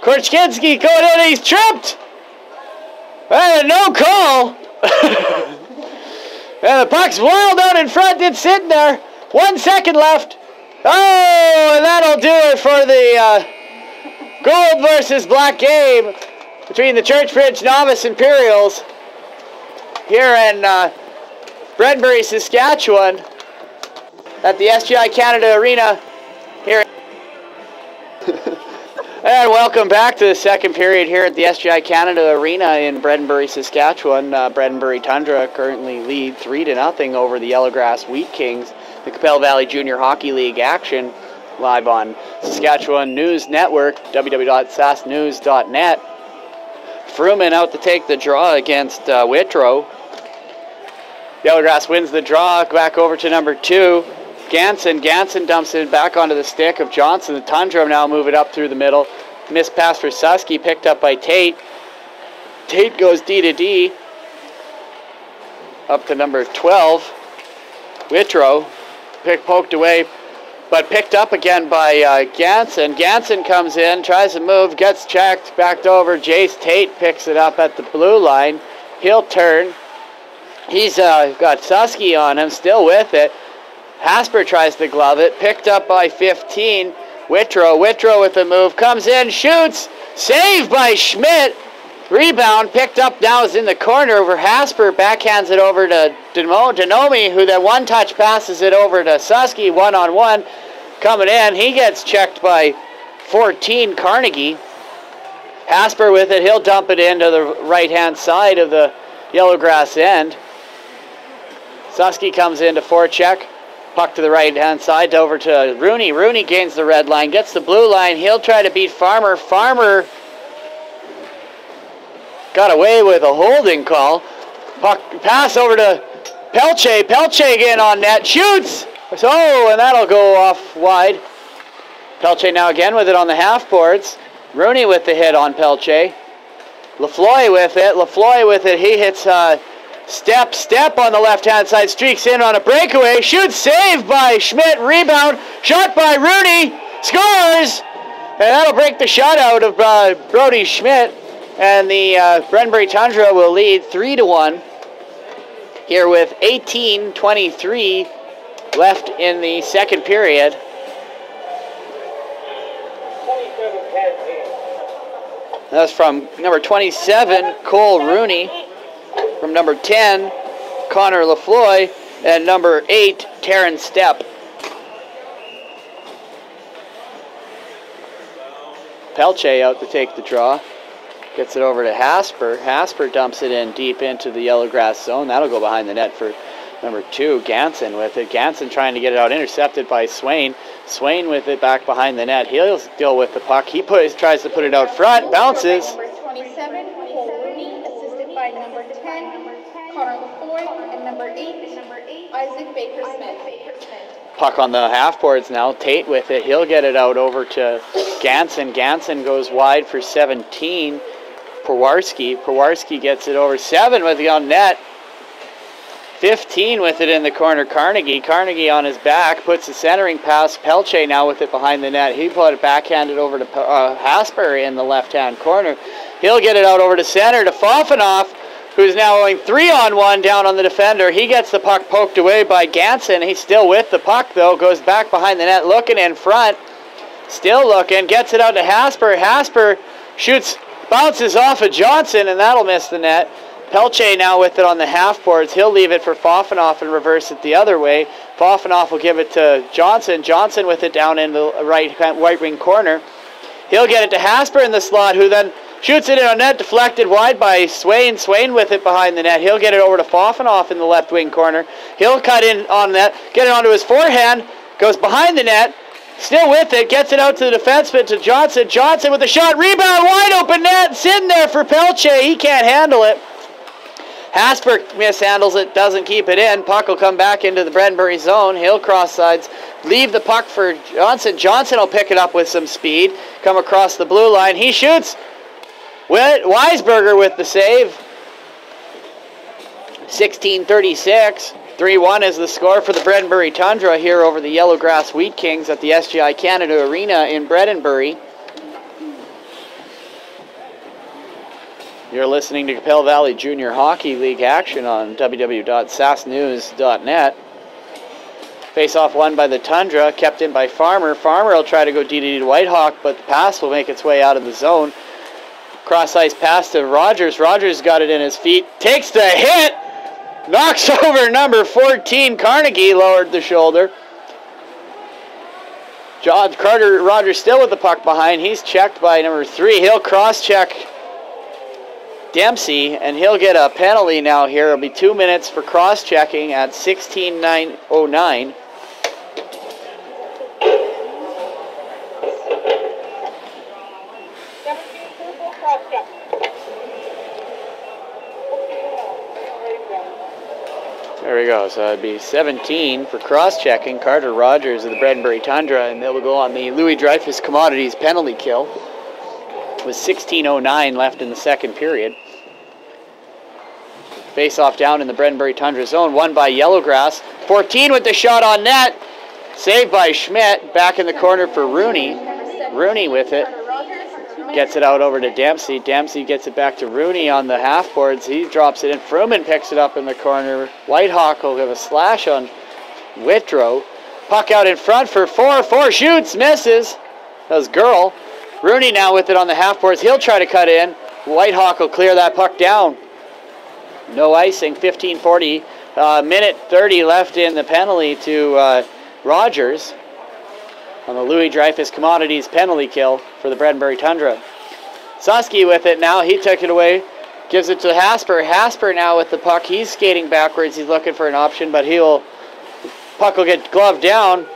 Speaker 1: Korchinski going in. He's tripped. And no call. And the puck's wild out in front. It's sitting there. 1 second left. Oh, and that'll do it for the gold versus black game between the Churchbridge Novice Imperials here in Bredenbury, Saskatchewan at the SGI Canada Arena here. And welcome back to the second period here at the SGI Canada Arena in Bredenbury, Saskatchewan. Bredenbury Tundra currently lead 3-0 over the Yellowgrass Wheat Kings. The Capel Valley Junior Hockey League action live on Saskatchewan News Network, www.sasnews.net. Fruman out to take the draw against Whitrow. Yellowgrass wins the draw, back over to number 2. Ganson dumps it back onto the stick of Johnson. The Tundra now move it up through the middle. Missed pass for Susky, picked up by Tate. Tate goes D to D. Up to number 12. Whitrow. Poked away, but picked up again by Ganson. Ganson comes in, tries to move, gets checked, backed over. Jace Tate picks it up at the blue line. He'll turn. He's got Susky on him, still with it. Hasper tries to glove it, picked up by 15. Whitrow with the move, comes in, shoots, saved by Schmidt. Rebound picked up now is in the corner over Hasper, backhands it over to Denomi, who then one-touch passes it over to Susky, one-on-one. Coming in, he gets checked by 14, Carnegie. Hasper with it, he'll dump it into the right-hand side of the Yellowgrass end. Susky comes in to forecheck. Puck to the right-hand side, over to Rooney. Rooney gains the red line, gets the blue line. He'll try to beat Farmer. Farmer got away with a holding call. Puck pass over to Pelche. Pelche again on net. Shoots! So, and that'll go off wide. Pelche now again with it on the half boards. Rooney with the hit on Pelche. LaFloy with it. LaFloy with it. He hits step on the left-hand side. Streaks in on a breakaway. Shoots, saved by Schmidt. Rebound. Shot by Rooney. Scores! And that'll break the shutout of Brody Schmidt. And the Brenbury Tundra will lead 3-1 here with 18:23 left in the second period. That's from number 27, Cole Rooney. From number 10, Connor LaFloy. And number 8, Taryn Stepp. Pelche out to take the draw. Gets it over to Hasper. Hasper dumps it in deep into the Yellowgrass zone. That'll go behind the net for number 2, Ganson with it. Ganson trying to get it out, intercepted by Swain. Swain with it back behind the net. He'll deal with the puck. He tries to put it out front, bounces.
Speaker 3: Number 27, Cole Rooney, assisted by number 10, Connor LaFoy, and number 8, Isaac Baker-Smith.
Speaker 1: Puck on the half boards now. Tate with it. He'll get it out over to Ganson. Ganson goes wide for 17. Pawarski gets it over 7 with it on net. 15 with it in the corner. Carnegie on his back puts the centering pass. Pelche now with it behind the net. He put it backhanded over to Hasper in the left-hand corner. He'll get it out over to center to Fofanoff, who's now going 3-on-1 down on the defender. He gets the puck poked away by Ganson. He's still with the puck, though. Goes back behind the net, looking in front. Still looking. Gets it out to Hasper. Hasper shoots, bounces off of Johnson, and that'll miss the net. Pelche now with it on the half boards. He'll leave it for Fofanoff and reverse it the other way. Fofanoff will give it to Johnson. Johnson with it down in the right wing corner. He'll get it to Hasper in the slot, who then shoots it in on net, deflected wide by Swain. Swain with it behind the net. He'll get it over to Fofanoff in the left wing corner. He'll cut in on that, get it onto his forehand, goes behind the net, still with it, gets it out to the defenseman to Johnson. Johnson with the shot, rebound, wide open net, sitting there for Pelche. He can't handle it. Hasper mishandles it, doesn't keep it in. Puck will come back into the Brenbury zone. He'll cross sides, leave the puck for Johnson. Johnson will pick it up with some speed, come across the blue line. He shoots. Weisberger with the save. 16:36. 3-1 is the score for the Brenbury Tundra here over the Yellowgrass Wheat Kings at the SGI Canada Arena in Bredenbury. You're listening to Capel Valley Junior Hockey League action on www.sassnews.net. Face-off won by the Tundra, kept in by Farmer. Farmer will try to go DD to Whitehawk, but the pass will make its way out of the zone. Cross-ice pass to Rogers. Rogers got it in his feet, takes the hit, knocks over number 14, Carnegie, lowered the shoulder. Carter Rogers still with the puck behind. He's checked by number 3. He'll cross-check Dempsey, and he'll get a penalty now here. It'll be 2 minutes for cross-checking at 16:09. There we go. So it'd be 17 for cross-checking. Carter Rogers of the Bredenbury Tundra, and they'll go on the Louis Dreyfus Commodities penalty kill. With 16:09 left in the second period. Face-off down in the Bredenbury Tundra zone, won by Yellowgrass. 14 with the shot on net. Saved by Schmidt. Back in the corner for Rooney. Rooney with it. Gets it out over to Dempsey. Dempsey gets it back to Rooney on the half boards. He drops it in. Fruman picks it up in the corner. Whitehawk will give a slash on Whitrow. Puck out in front for 4. 4 shoots, misses. That was Girl. Rooney now with it on the half boards. He'll try to cut in. Whitehawk will clear that puck down. No icing. 15:40. Minute 30 left in the penalty to Rogers on the Louis Dreyfus Commodities penalty kill for the Bredenbury Tundra. Susky with it now. He took it away. Gives it to Hasper. Hasper now with the puck. He's skating backwards. He's looking for an option, but puck will get gloved down.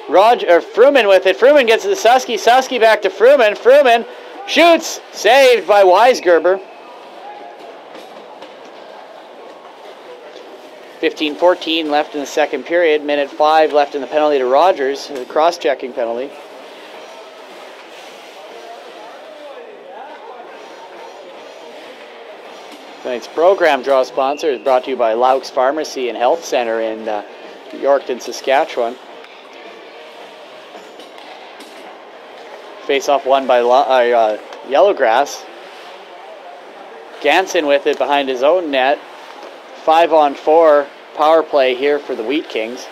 Speaker 1: Fruman with it. Fruman gets it to Susky. Susky back to Fruman. Fruman shoots. Saved by 15-14 left in the second period. Minute 5 left in the penalty to Rogers, a cross-checking penalty. Tonight's program draw sponsor is brought to you by Laux Pharmacy and Health Center in Yorkton, Saskatchewan. Face-off won by Yellowgrass. Ganson with it behind his own net. 5-on-4 power play here for the Wheat Kings.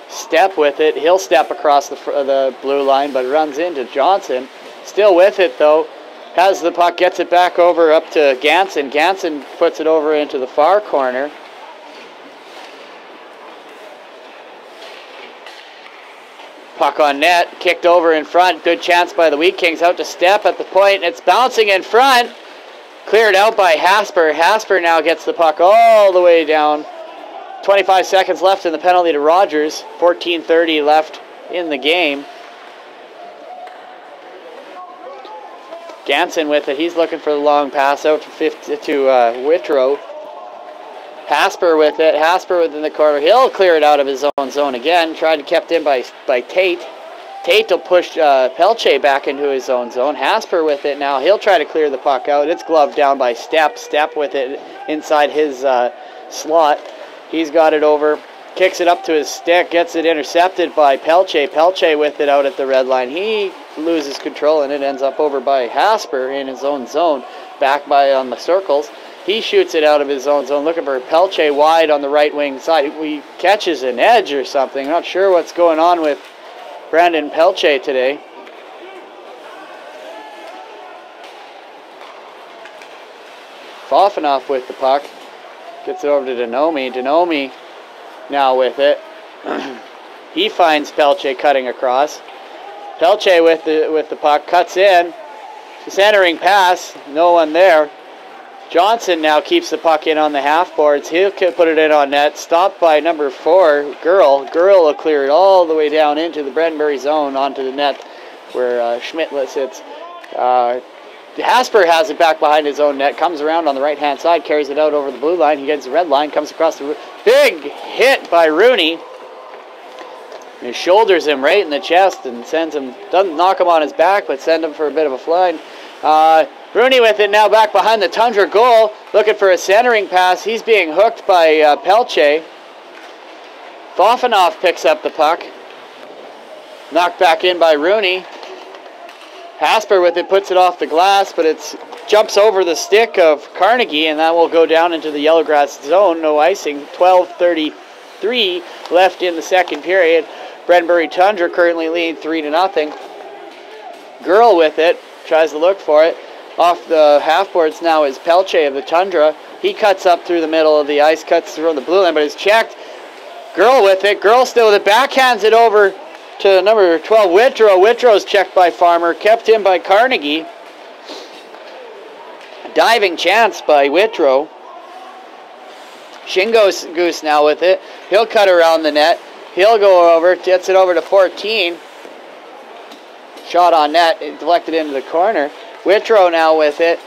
Speaker 1: Step with it. He'll step across the blue line, but runs into Johnson. Still with it, though. Has the puck, gets it back over up to Ganson. Ganson puts it over into the far corner. Puck on net, kicked over in front. Good chance by the Wheat Kings, out to Step at the point. It's bouncing in front. Cleared out by Hasper. Hasper now gets the puck all the way down. 25 seconds left in the penalty to Rogers. 14:30 left in the game. Ganson with it. He's looking for the long pass out to Whitrow. Hasper with it. Hasper within the corner. He'll clear it out of his own zone again. Tried to kept in by Tate. Tate will push Pelche back into his own zone. Hasper with it now. He'll try to clear the puck out. It's gloved down by Step. Step with it inside his slot. He's got it over. Kicks it up to his stick. Gets it intercepted by Pelche. Pelche with it out at the red line. He loses control and it ends up over by Hasper in his own zone. Back by on the circles. He shoots it out of his own zone, looking for Pelche wide on the right wing side. He catches an edge or something. Not sure what's going on with Brandon Pelche today. Fofanoff with the puck. Gets it over to Denomi. Denomi now with it. He finds Pelche cutting across. Pelche with the puck, cuts in. Centering pass, no one there. Johnson now keeps the puck in on the half boards. He'll put it in on net. Stopped by number 4, Girl. Girl will clear it all the way down into the Bredenbury zone onto the net where Schmidt sits. Hasper has it back behind his own net. Comes around on the right-hand side, carries it out over the blue line. He gets the red line, comes across the big hit by Rooney. He shoulders him right in the chest and sends him, doesn't knock him on his back, but send him for a bit of a flying. Rooney with it now back behind the Tundra goal, looking for a centering pass. He's being hooked by Pelche. Fofanoff picks up the puck. Knocked back in by Rooney. Hasper with it, puts it off the glass, but it jumps over the stick of Carnegie, and that will go down into the Yellowgrass zone. No icing. 12:33 left in the second period. Bredenbury Tundra currently lead 3-0. Girl with it, tries to look for it. Off the half boards now is Pelche of the Tundra. He cuts up through the middle of the ice, cuts through the blue line, but is checked. Girl with it. Girl still with it. Backhands it over to number 12, Whitrow. Whitrow's checked by Farmer. Kept in by Carnegie. Diving chance by Whitrow. Shingo Goose now with it. He'll cut around the net. He'll go over. Gets it over to 14. Shot on net. Deflected into the corner. Whitrow now with it.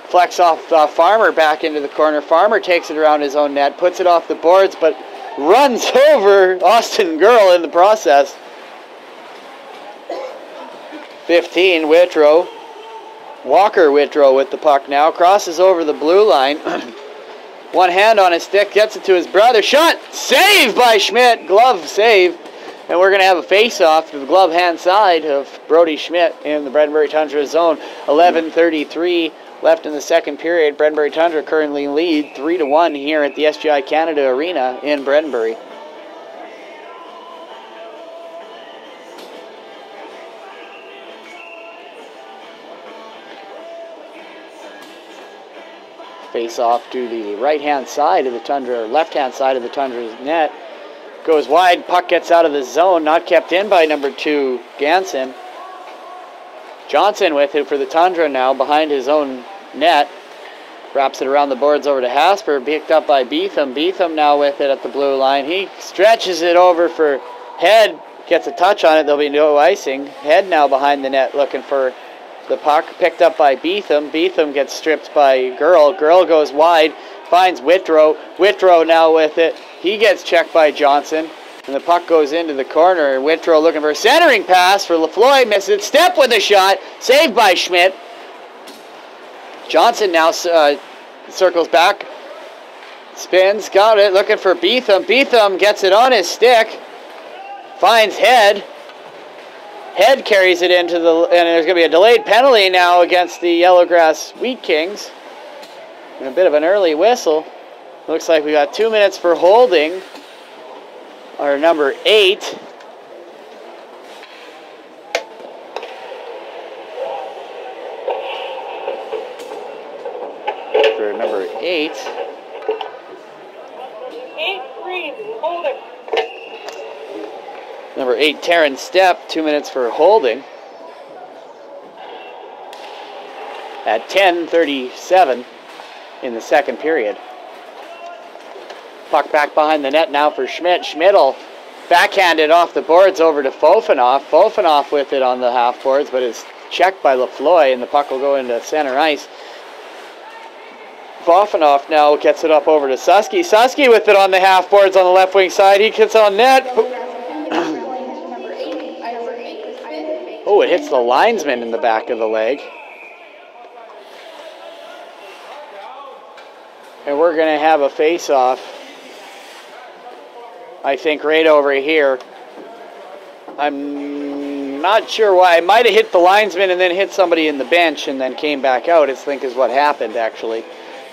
Speaker 1: Flex off Farmer back into the corner. Farmer takes it around his own net. Puts it off the boards, but runs over Austin Girl in the process. 15, Whitrow. Walker Whitrow with the puck now. Crosses over the blue line. One hand on his stick. Gets it to his brother. Shot! Save by Schmidt. Glove save. And we're going to have a face-off to the glove hand side of Brody Schmidt in the Bredenbury Tundra zone. 11:33 left in the second period. Bredenbury Tundra currently lead 3-1 here at the SGI Canada Arena in Bredenbury. Face-off to the right-hand side of the Tundra, or left-hand side of the Tundra's net. Goes wide, puck gets out of the zone, not kept in by number 2, Ganson. Johnson with it for the Tundra now, behind his own net. Wraps it around the boards over to Hasper, picked up by Beetham. Beetham now with it at the blue line. He stretches it over for Head, gets a touch on it, there'll be no icing. Head now behind the net looking for the puck, picked up by Beetham. Beetham gets stripped by Girl. Girl goes wide, finds Whitrow. Whitrow now with it. He gets checked by Johnson. And the puck goes into the corner. Wintrow looking for a centering pass for Lafloy. Misses it. Step with a shot. Saved by Schmidt. Johnson now circles back. Spins. Got it. Looking for Beetham. Beetham gets it on his stick. Finds Head. Head carries it into the... And there's going to be a delayed penalty now against the Yellowgrass Wheat Kings. And a bit of an early whistle. Looks like we got 2 minutes for holding. Our number 8. For number 8.
Speaker 2: 8-3, holding.
Speaker 1: Number 8, Taryn Stepp, 2 minutes for holding. At 10:37 in the second period. Puck back behind the net now for Schmidt. Schmidt will backhand it off the boards over to Fofanoff. Fofanoff with it on the half boards, but is checked by Lafloy, and the puck will go into center ice. Fofanoff now gets it up over to Susky. Susky with it on the half boards on the left wing side. He gets on net. Oh, it hits the linesman in the back of the leg. And we're going to have a face-off. I think right over here. I'm not sure why. I might have hit the linesman and then hit somebody in the bench and then came back out, I think is what happened, actually.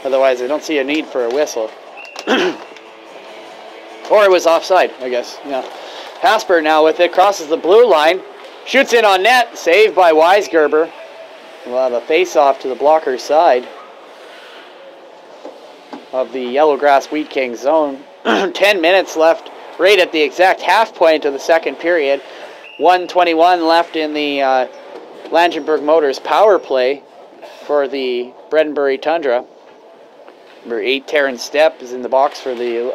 Speaker 1: Otherwise, I don't see a need for a whistle. Or it was offside, I guess. Yeah. Hasper now with it, crosses the blue line. Shoots in on net, saved by Weisgerber. We'll have a face-off to the blocker's side of the Yellowgrass Wheat Kings zone. 10 minutes left, right at the exact half point of the second period. 1:21 left in the Langenburg Motors power play for the Bredenbury Tundra. Number 8, Terrence Stepp is in the box for the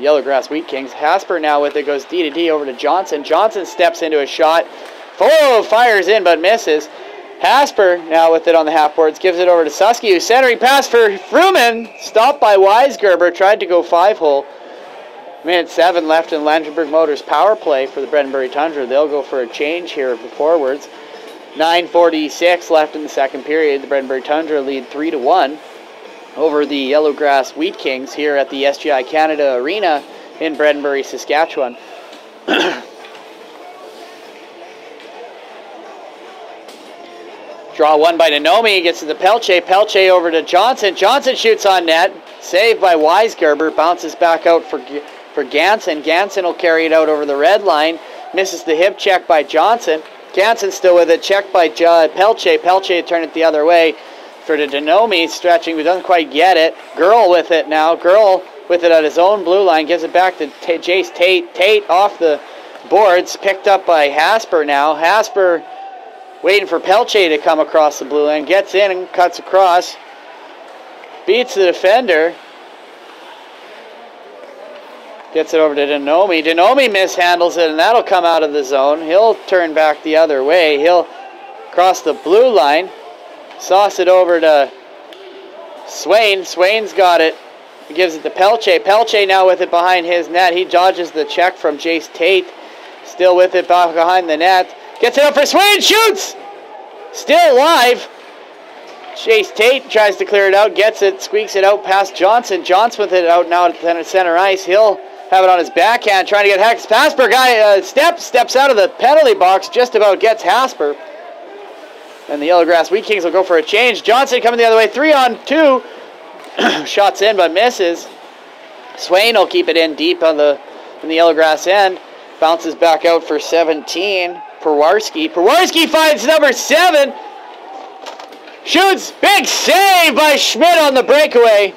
Speaker 1: Yellowgrass Wheat Kings. Hasper now with it, goes D to D over to Johnson. Johnson steps into a shot. Fires in but misses. Hasper now with it on the half boards, gives it over to Susky, who's centering pass for Fruman. Stopped by Weisgerber, tried to go 5-hole. Minute 7 left in Langenburg Motors power play for the Bredenbury Tundra. They'll go for a change here of the forwards. 9:46 left in the second period. The Bredenbury Tundra lead 3-1 over the Yellowgrass Wheat Kings here at the SGI Canada Arena in Bredenbury, Saskatchewan. Draw one by Nanomi, gets to the Pelche. Pelche over to Johnson. Johnson shoots on net. Saved by Weisgerber. Bounces back out for Ganson. Ganson will carry it out over the red line. Misses the hip check by Johnson. Ganson still with it. Checked by Pelche. Pelche turned it the other way for the Nanomi. Stretching, but doesn't quite get it. Girl with it now. Girl with it at his own blue line. Gives it back to Jace Tate. Tate off the boards. Picked up by Hasper now. Hasper waiting for Pelche to come across the blue line. Gets in and cuts across. Beats the defender. Gets it over to Denomi. Denomi mishandles it, and that'll come out of the zone. He'll turn back the other way. He'll cross the blue line. Sauce it over to Swain. Swain's got it. He gives it to Pelche. Pelche now with it behind his net. He dodges the check from Jace Tate. Still with it back behind the net. Gets it up for Swain. Shoots! Still alive. Chase Tate tries to clear it out. Gets it. Squeaks it out past Johnson. Johnson with it out now at center ice. He'll have it on his backhand. Trying to get Hex. Hasper guy steps out of the penalty box. Just about gets Hasper. And the Yellowgrass Wheat Kings will go for a change. Johnson coming the other way. 3-on-2. Shots in but misses. Swain will keep it in deep in the Yellowgrass end. Bounces back out for 17. Perwarski. Perwarski finds number 7. Shoots. Big save by Schmidt on the breakaway.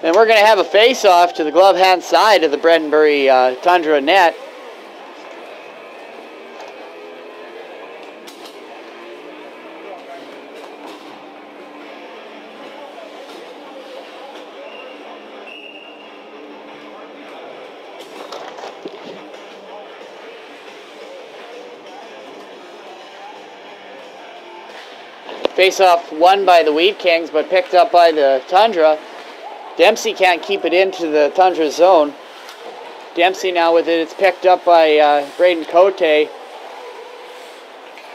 Speaker 1: And we're going to have a face-off to the glove hand side of the Bredenbury Tundra net. Face-off won by the Wheat Kings, but picked up by the Tundra. Dempsey can't keep it into the Tundra zone. Dempsey now with it. It's picked up by Braden Cote.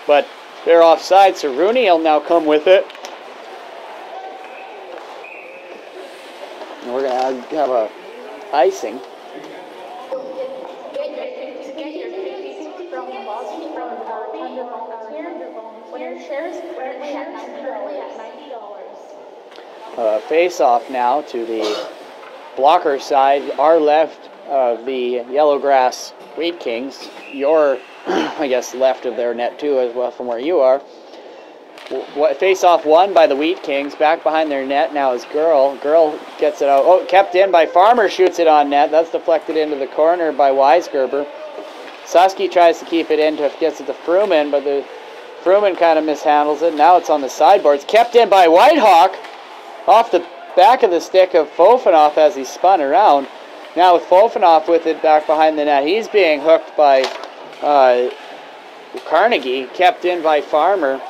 Speaker 1: But they're offside, so Rooney will now come with it. And we're going to have a icing. Face-off now to the blocker side, our left of the Yellowgrass Wheat Kings. Your, I guess, left of their net too, as well from where you are. Face-off won by the Wheat Kings. Back behind their net now is Girl. Girl gets it out. Oh, kept in by Farmer, shoots it on net. That's deflected into the corner by Weisgerber. Susky tries to keep it in, gets it to Fruman, but the Fruman kind of mishandles it. Now it's on the sideboards. Kept in by Whitehawk. Off the back of the stick of Fofanoff as he spun around. Now with Fofanoff with it back behind the net. He's being hooked by Carnegie. Kept in by Farmer.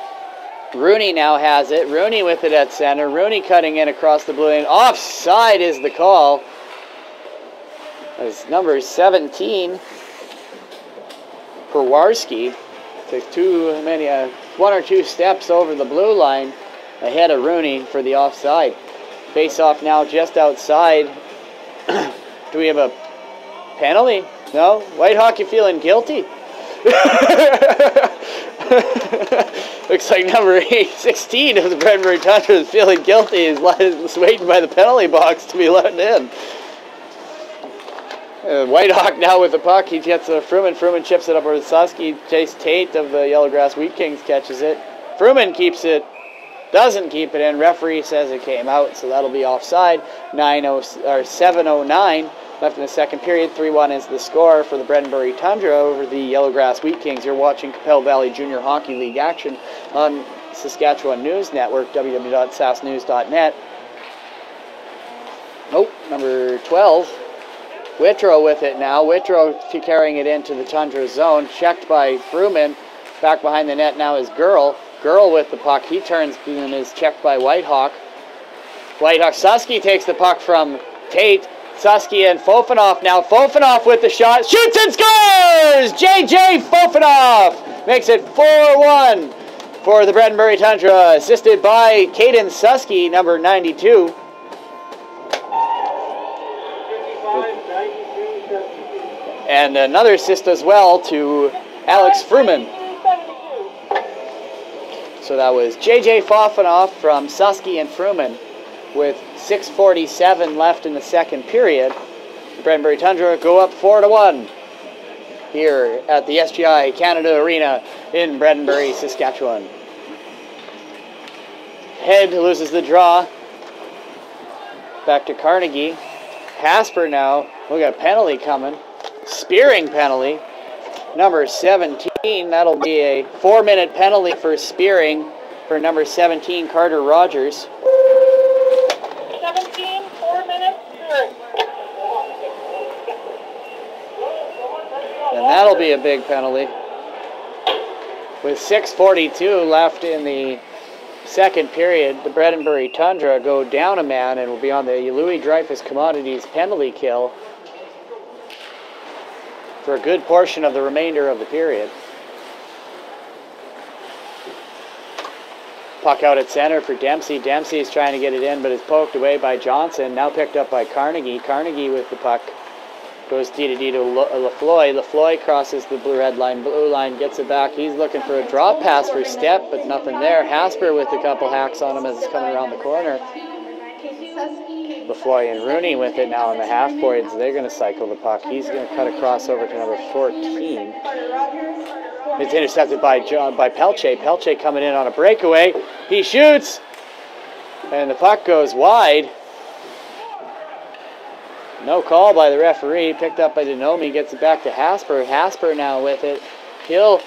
Speaker 1: Rooney now has it. Rooney with it at center. Rooney cutting in across the blue lane. Offside is the call. As number 17, Perwarski, took too many, one or two steps over the blue line ahead of Rooney for the offside. Face off now just outside. Do we have a penalty? No? Whitehawk, you feeling guilty? Looks like number 16 of the Bredbury Tundra is feeling guilty. He's waiting by the penalty box to be let in. Whitehawk now with the puck. He gets a Fruman. Fruman chips it up over to Susky. Chase Tate of the Yellowgrass Wheat Kings catches it. Fruman keeps it. Doesn't keep it in. Referee says it came out, so that'll be offside. 7:09 left in the second period. 3-1 is the score for the Bredbury Tundra over the Yellowgrass Wheat Kings. You're watching Capel Valley Junior Hockey League action on Saskatchewan News Network, www.sasnews.net. Oh, number 12. Whitrow with it now. Whitrow carrying it into the Tundra zone. Checked by Fruman. Back behind the net now is Girl. Girl with the puck. He turns and is checked by Whitehawk. Whitehawk. Susky takes the puck from Tate. Susky and Fofanoff now. Fofanoff with the shot. Shoots and scores! J.J. Fofanoff makes it 4-1 for the Bredbury Tundra. Assisted by Caden Susky, number 92. And another assist as well to Alex Fruman. So that was J.J. Fofanoff from Susky and Fruman with 6:47 left in the second period. The Bredbury Tundra go up 4-1 here at the SGI Canada Arena in Bredbury, Saskatchewan. Head loses the draw. Back to Carnegie. Hasper now. We got a penalty coming. Spearing penalty. Number 17. That'll be a 4-minute penalty for spearing for number 17, Carter Rogers.
Speaker 2: 17, 4 minutes, spearing.
Speaker 1: And that'll be a big penalty. With 6:42 left in the second period, the Bredbury Tundra go down a man and will be on the Louis Dreyfus Commodities penalty kill for a good portion of the remainder of the period. Puck out at center for Dempsey. Dempsey is trying to get it in, but it's poked away by Johnson. Now picked up by Carnegie. Carnegie with the puck goes D-to-D to Lafloy. Lafloy crosses the blue-red line. Blue line gets it back. He's looking for a drop pass for Step, but nothing there. Hasper with a couple hacks on him as it's coming around the corner. Lafloy and Rooney with it now on the half boards. They're going to cycle the puck. He's going to cut across over to number 14. It's intercepted by Pelche. Pelche coming in on a breakaway. He shoots, and the puck goes wide. No call by the referee. Picked up by Denomi. Gets it back to Hasper. Hasper now with it. He'll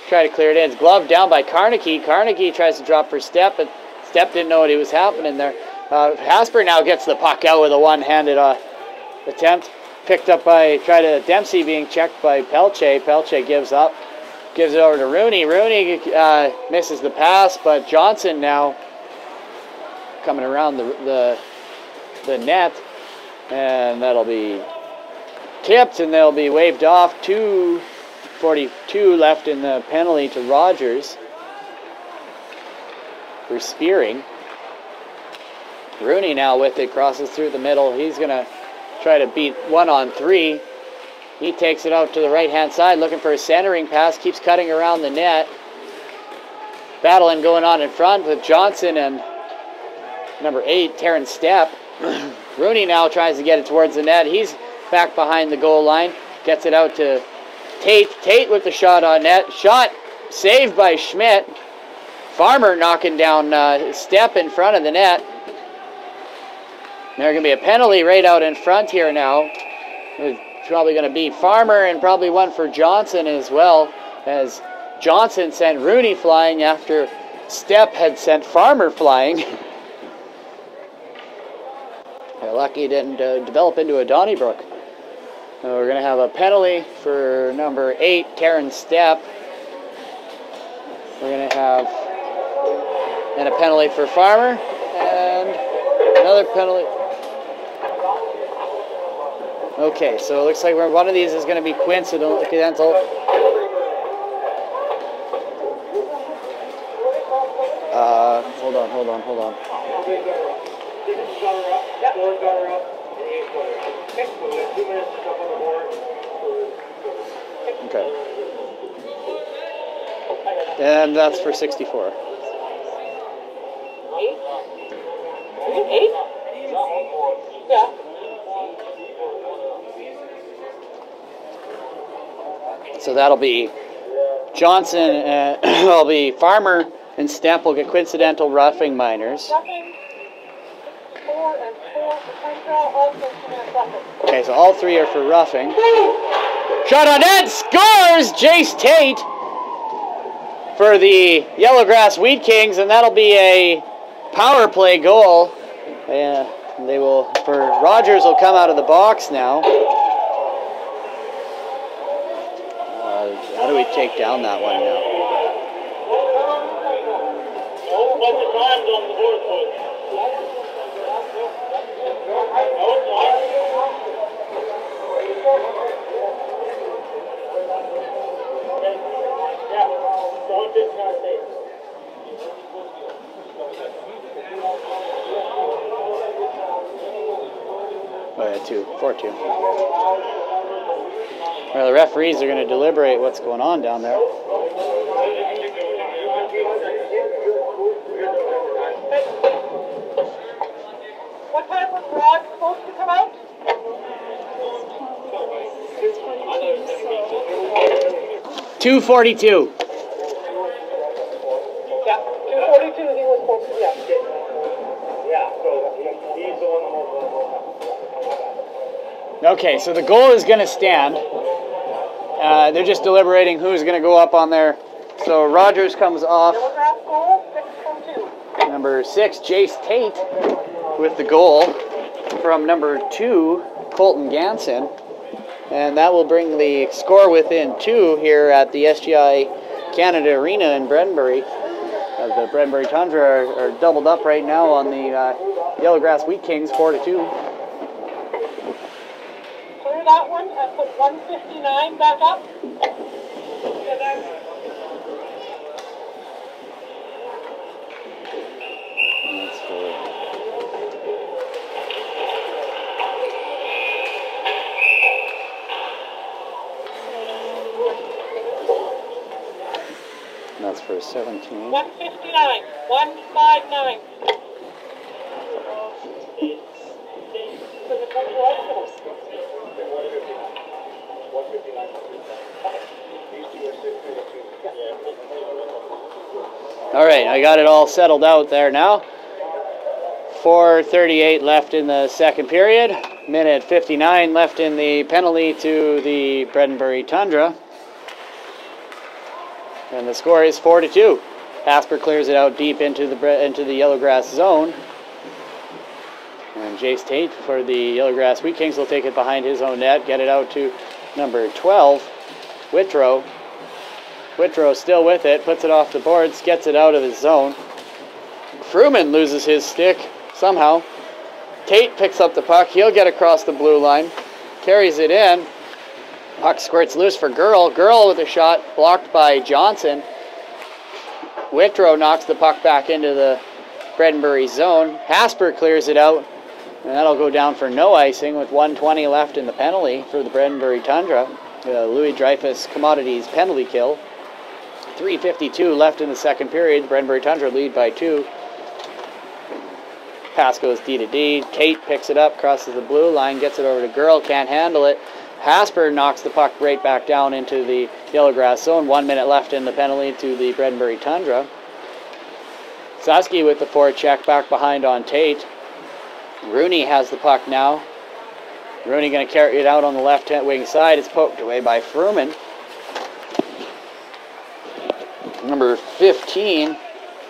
Speaker 1: try to clear it in. It's gloved down by Carnegie. Carnegie tries to drop for Step, but Step didn't know what was happening there. Hasper now gets the puck out with a one-handed attempt. Picked up by Dempsey being checked by Pelche. Pelche gives up. Gives it over to Rooney. Rooney misses the pass, but Johnson now coming around the net. And that'll be tipped, and they'll be waved off. 2:42 left in the penalty to Rogers for spearing. Rooney now with it, crosses through the middle. He's going to try to beat 1-on-3. He takes it out to the right-hand side, looking for a centering pass, keeps cutting around the net. Battling going on in front with Johnson and number 8, Terrence Stepp. Rooney now tries to get it towards the net. He's back behind the goal line, gets it out to Tate. Tate with the shot on net. Shot saved by Schmidt. Farmer knocking down Stepp in front of the net. There's going to be a penalty right out in front here now. It's probably going to be Farmer and probably one for Johnson as well, as Johnson sent Rooney flying after Stepp had sent Farmer flying. They're lucky he didn't develop into a Donnybrook. We're going to have a penalty for number 8, Terrence Stepp. We're going to have and a penalty for Farmer and another penalty. Okay, so it looks like one of these is going to be coincidental. Hold on. Okay. And that's for 64. So that'll be Johnson, will be Farmer and Stepp will get coincidental roughing minors. Okay, so all 3 are for roughing. Shot on net, scores Jace Tate for the Yellowgrass Wheat Kings, and that'll be a power play goal. They will, for Rogers, will come out of the box now. How do we take down that one now? Oh yeah, 4-2. Well, the referees are going to deliberate what's going on down there.
Speaker 2: What time was Rod supposed to come out?
Speaker 1: 2:42.
Speaker 2: Yeah, 2:42 he was supposed to, yeah. Yeah, so he's on.
Speaker 1: Okay, so the goal is going to stand. They're just deliberating who's going to go up on there. So Rogers comes off. Number 6, Jace Tate, with the goal from number 2, Colton Ganson. And that will bring the score within 2 here at the SGI Canada Arena in Brenbury. The Brenbury Tundra are doubled up right now on the Yellowgrass Wheat Kings, 4-2.
Speaker 2: Clear that one and put 159 back up.
Speaker 1: That's for 17.
Speaker 2: 159. 159.
Speaker 1: All right, I got it all settled out there now. 4:38 left in the second period. Minute 59 left in the penalty to the Brenbury Tundra. And the score is 4-2. Hasper clears it out deep into the Yellowgrass zone. And Jace Tate for the Yellowgrass Wheat Kings will take it behind his own net, get it out to number 12, Whitrow. Whitrow still with it, puts it off the boards, gets it out of his zone. Fruman loses his stick somehow. Tate picks up the puck. He'll get across the blue line. carries it in. Puck squirts loose for Girl. Girl with a shot blocked by Johnson. Whitrow knocks the puck back into the Bredenbury zone. Hasper clears it out, and that'll go down for no icing with 1:20 left in the penalty for the Bredenbury Tundra. Louis Dreyfus Commodities penalty kill. 3:52 left in the second period. Bredenbury Tundra lead by 2. Pass goes D to D. Tate picks it up, crosses the blue line, gets it over to Girl, can't handle it. Hasper knocks the puck right back down into the Yellowgrass zone. 1 minute left in the penalty to the Bredenbury Tundra. Susky with the forecheck back behind on Tate. Rooney has the puck now. Rooney going to carry it out on the left wing side. It's poked away by Fruman. Number 15,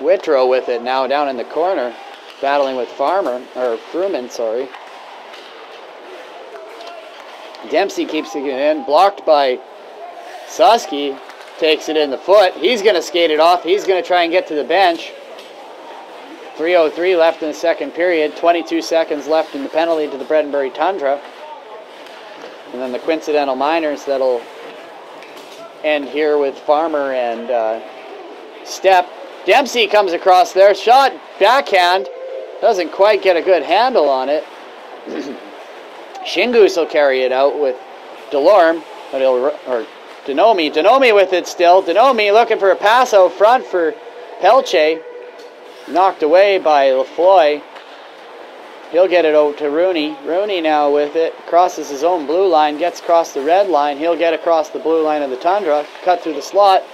Speaker 1: Whitrow with it now down in the corner, battling with Fruman, sorry. Dempsey keeps it in, blocked by Susky, takes it in the foot. He's going to skate it off. He's going to try and get to the bench. 3:03 left in the second period, 22 seconds left in the penalty to the Bredenbury Tundra. And then the coincidental minors that'll end here with Farmer and Stepp. Dempsey comes across there, shot backhand, doesn't quite get a good handle on it. Shingus will carry it out with Delorme, or Denomi. Denomi with it still. Denomi looking for a pass out front for Pelche. Knocked away by Lafloy. He'll get it over to Rooney. Rooney now with it. Crosses his own blue line. Gets across the red line. He'll get across the blue line of the Tundra. Cut through the slot.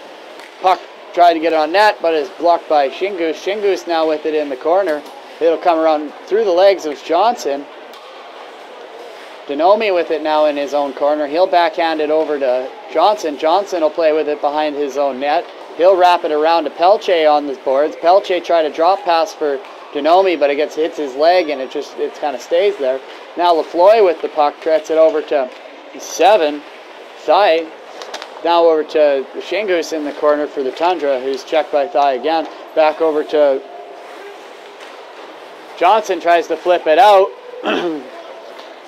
Speaker 1: Puck tried to get on net, but is blocked by Shingus. Shingus now with it in the corner. It'll come around through the legs of Johnson. Denomi with it now in his own corner. He'll backhand it over to Johnson. Johnson will play with it behind his own net. He'll wrap it around to Pelche on the boards. Pelche tried to drop pass for Denomi, but it hits his leg and it kind of stays there. Now Lafloy with the puck, threats it over to 7. Thigh. Now over to Shingus in the corner for the Tundra, who's checked by Thigh again. Back over to Johnson, tries to flip it out.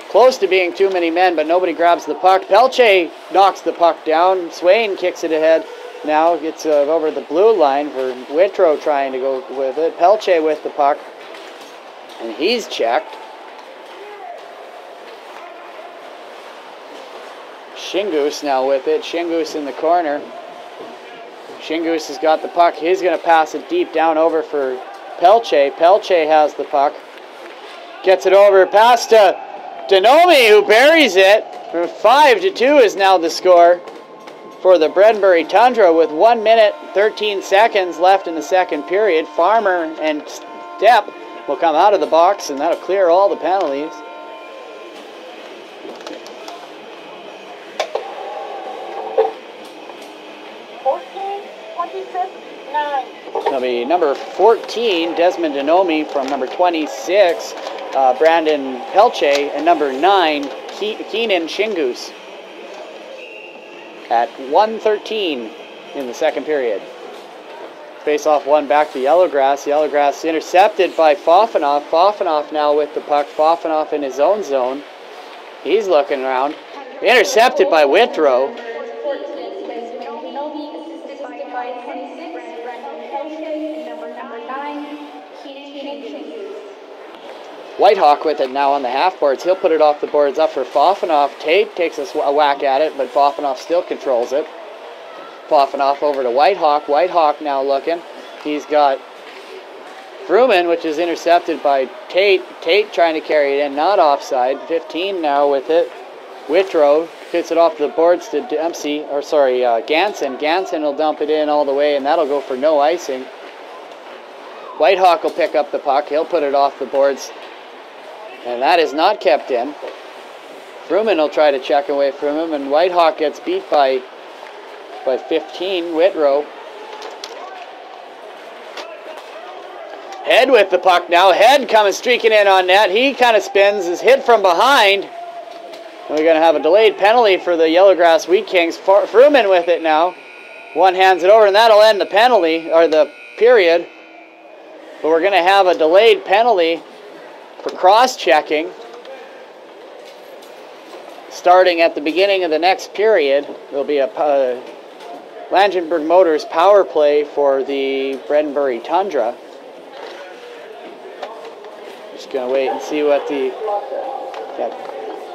Speaker 1: Close to being too many men, but nobody grabs the puck. Pelche knocks the puck down. Swain kicks it ahead. Now gets over the blue line for Whitrow trying to go with it. Pelche with the puck, and he's checked. Shingus now with it. Shingus in the corner. Shingus has got the puck. He's going to pass it deep down over for Pelche. Pelche has the puck. Gets it over. Pass to Denomi, who buries it. 5-2 is now the score for the Bredenbury Tundra with 1 minute, 13 seconds left in the second period. Farmer and Stepp will come out of the box, and that'll clear all the penalties. That'll be number 14, Desmond Denomi, from number 26, Brandon Pelche, and number 9, Keenan Shingus. At 1:13 in the second period. Face-off one back to Yellowgrass. Yellowgrass intercepted by Fofanoff. Fofanoff now with the puck. Fofanoff in his own zone. He's looking around. Intercepted by Whitrow. Whitehawk with it now on the half boards. He'll put it off the boards up for Fofanoff. Tate takes a whack at it, but Fofanoff still controls it. Fofanoff over to Whitehawk. Whitehawk now looking. He's got Fruman, which is intercepted by Tate. Tate trying to carry it in, not offside. 15 now with it. Whitrow hits it off the boards to Dempsey, Ganson. Ganson will dump it in all the way, and that'll go for no icing. Whitehawk will pick up the puck. He'll put it off the boards, and that is not kept in. Fruman will try to check away from him, and Whitehawk gets beat by 15, Whitrow. Head with the puck now. Head coming streaking in on net. He kind of spins, is hit from behind. We're going to have a delayed penalty for the Yellowgrass Wheat Kings. Fruman with it now. One hands it over, and that'll end the penalty, or the period. But we're going to have a delayed penalty for cross-checking. starting at the beginning of the next period, there'll be a Langenberg Motors power play for the Bredenbury Tundra. Just going to wait and see what the... Yeah,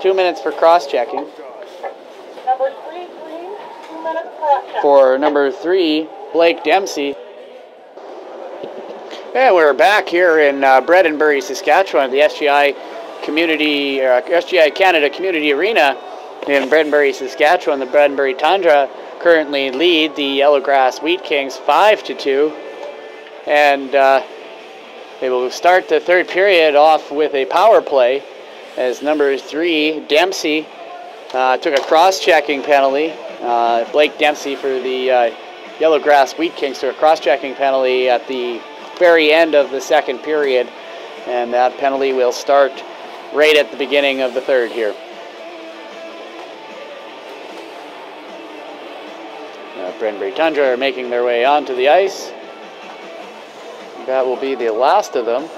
Speaker 1: 2 minutes for cross-checking.
Speaker 2: Number 3, 2 minutes cross-check.
Speaker 1: For number 3, Blake Dempsey. And we're back here in Bredenbury, Saskatchewan, the SGI Canada Community Arena in Bredenbury, Saskatchewan. The Bredenbury Tundra currently lead the Yellowgrass Wheat Kings 5-2, and they will start the third period off with a power play as number 3 Dempsey took a cross-checking penalty. Blake Dempsey for the Yellowgrass Wheat Kings took a cross-checking penalty at the very end of the second period, and that penalty will start right at the beginning of the third here. Bredenbury Tundra are making their way onto the ice. That will be the last of them.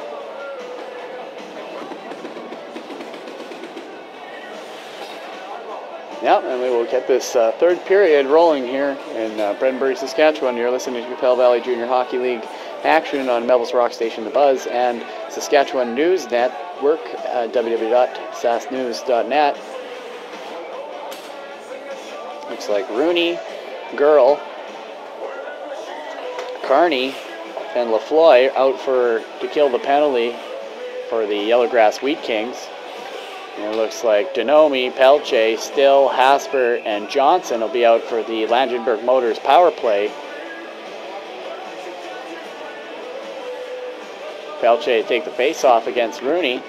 Speaker 1: Yep, and we will get this third period rolling here in Bredenbury, Saskatchewan. You're listening to Qu'Appelle Valley Junior Hockey League action on Melville's Rock Station The Buzz and Saskatchewan News Network, www.sasnews.net. Looks like Rooney, Girl, Carney, and Lafloy out to kill the penalty for the Yellowgrass Wheat Kings. And it looks like Denomi, Pelche, Still, Hasper, and Johnson will be out for the Langenberg Motors power play. Pelche take the face-off against Rooney.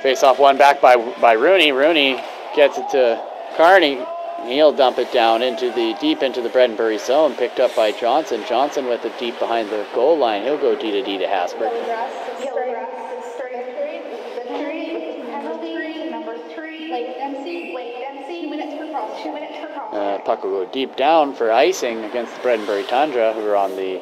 Speaker 1: Face-off won back by Rooney. Rooney gets it to Carney. He'll dump it down deep into the Bredenbury zone, picked up by Johnson. Johnson with it deep behind the goal line. He'll go D to D to Hasper. Puck will go deep down for icing against the Bredenbury Tundra, who are on the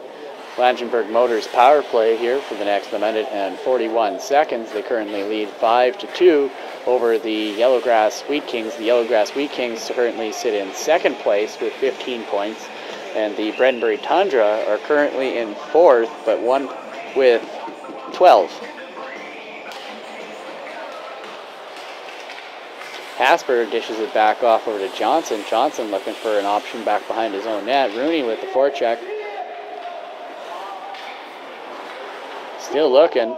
Speaker 1: Langenberg Motors power play here for the next minute and 41 seconds. They currently lead 5-2 over the Yellowgrass Wheat Kings. The Yellowgrass Wheat Kings currently sit in second place with 15 points, and the Bredenbury Tundra are currently in fourth, but one with 12. Hasper dishes it back off over to Johnson. Johnson looking for an option back behind his own net. Rooney with the forecheck. Still looking.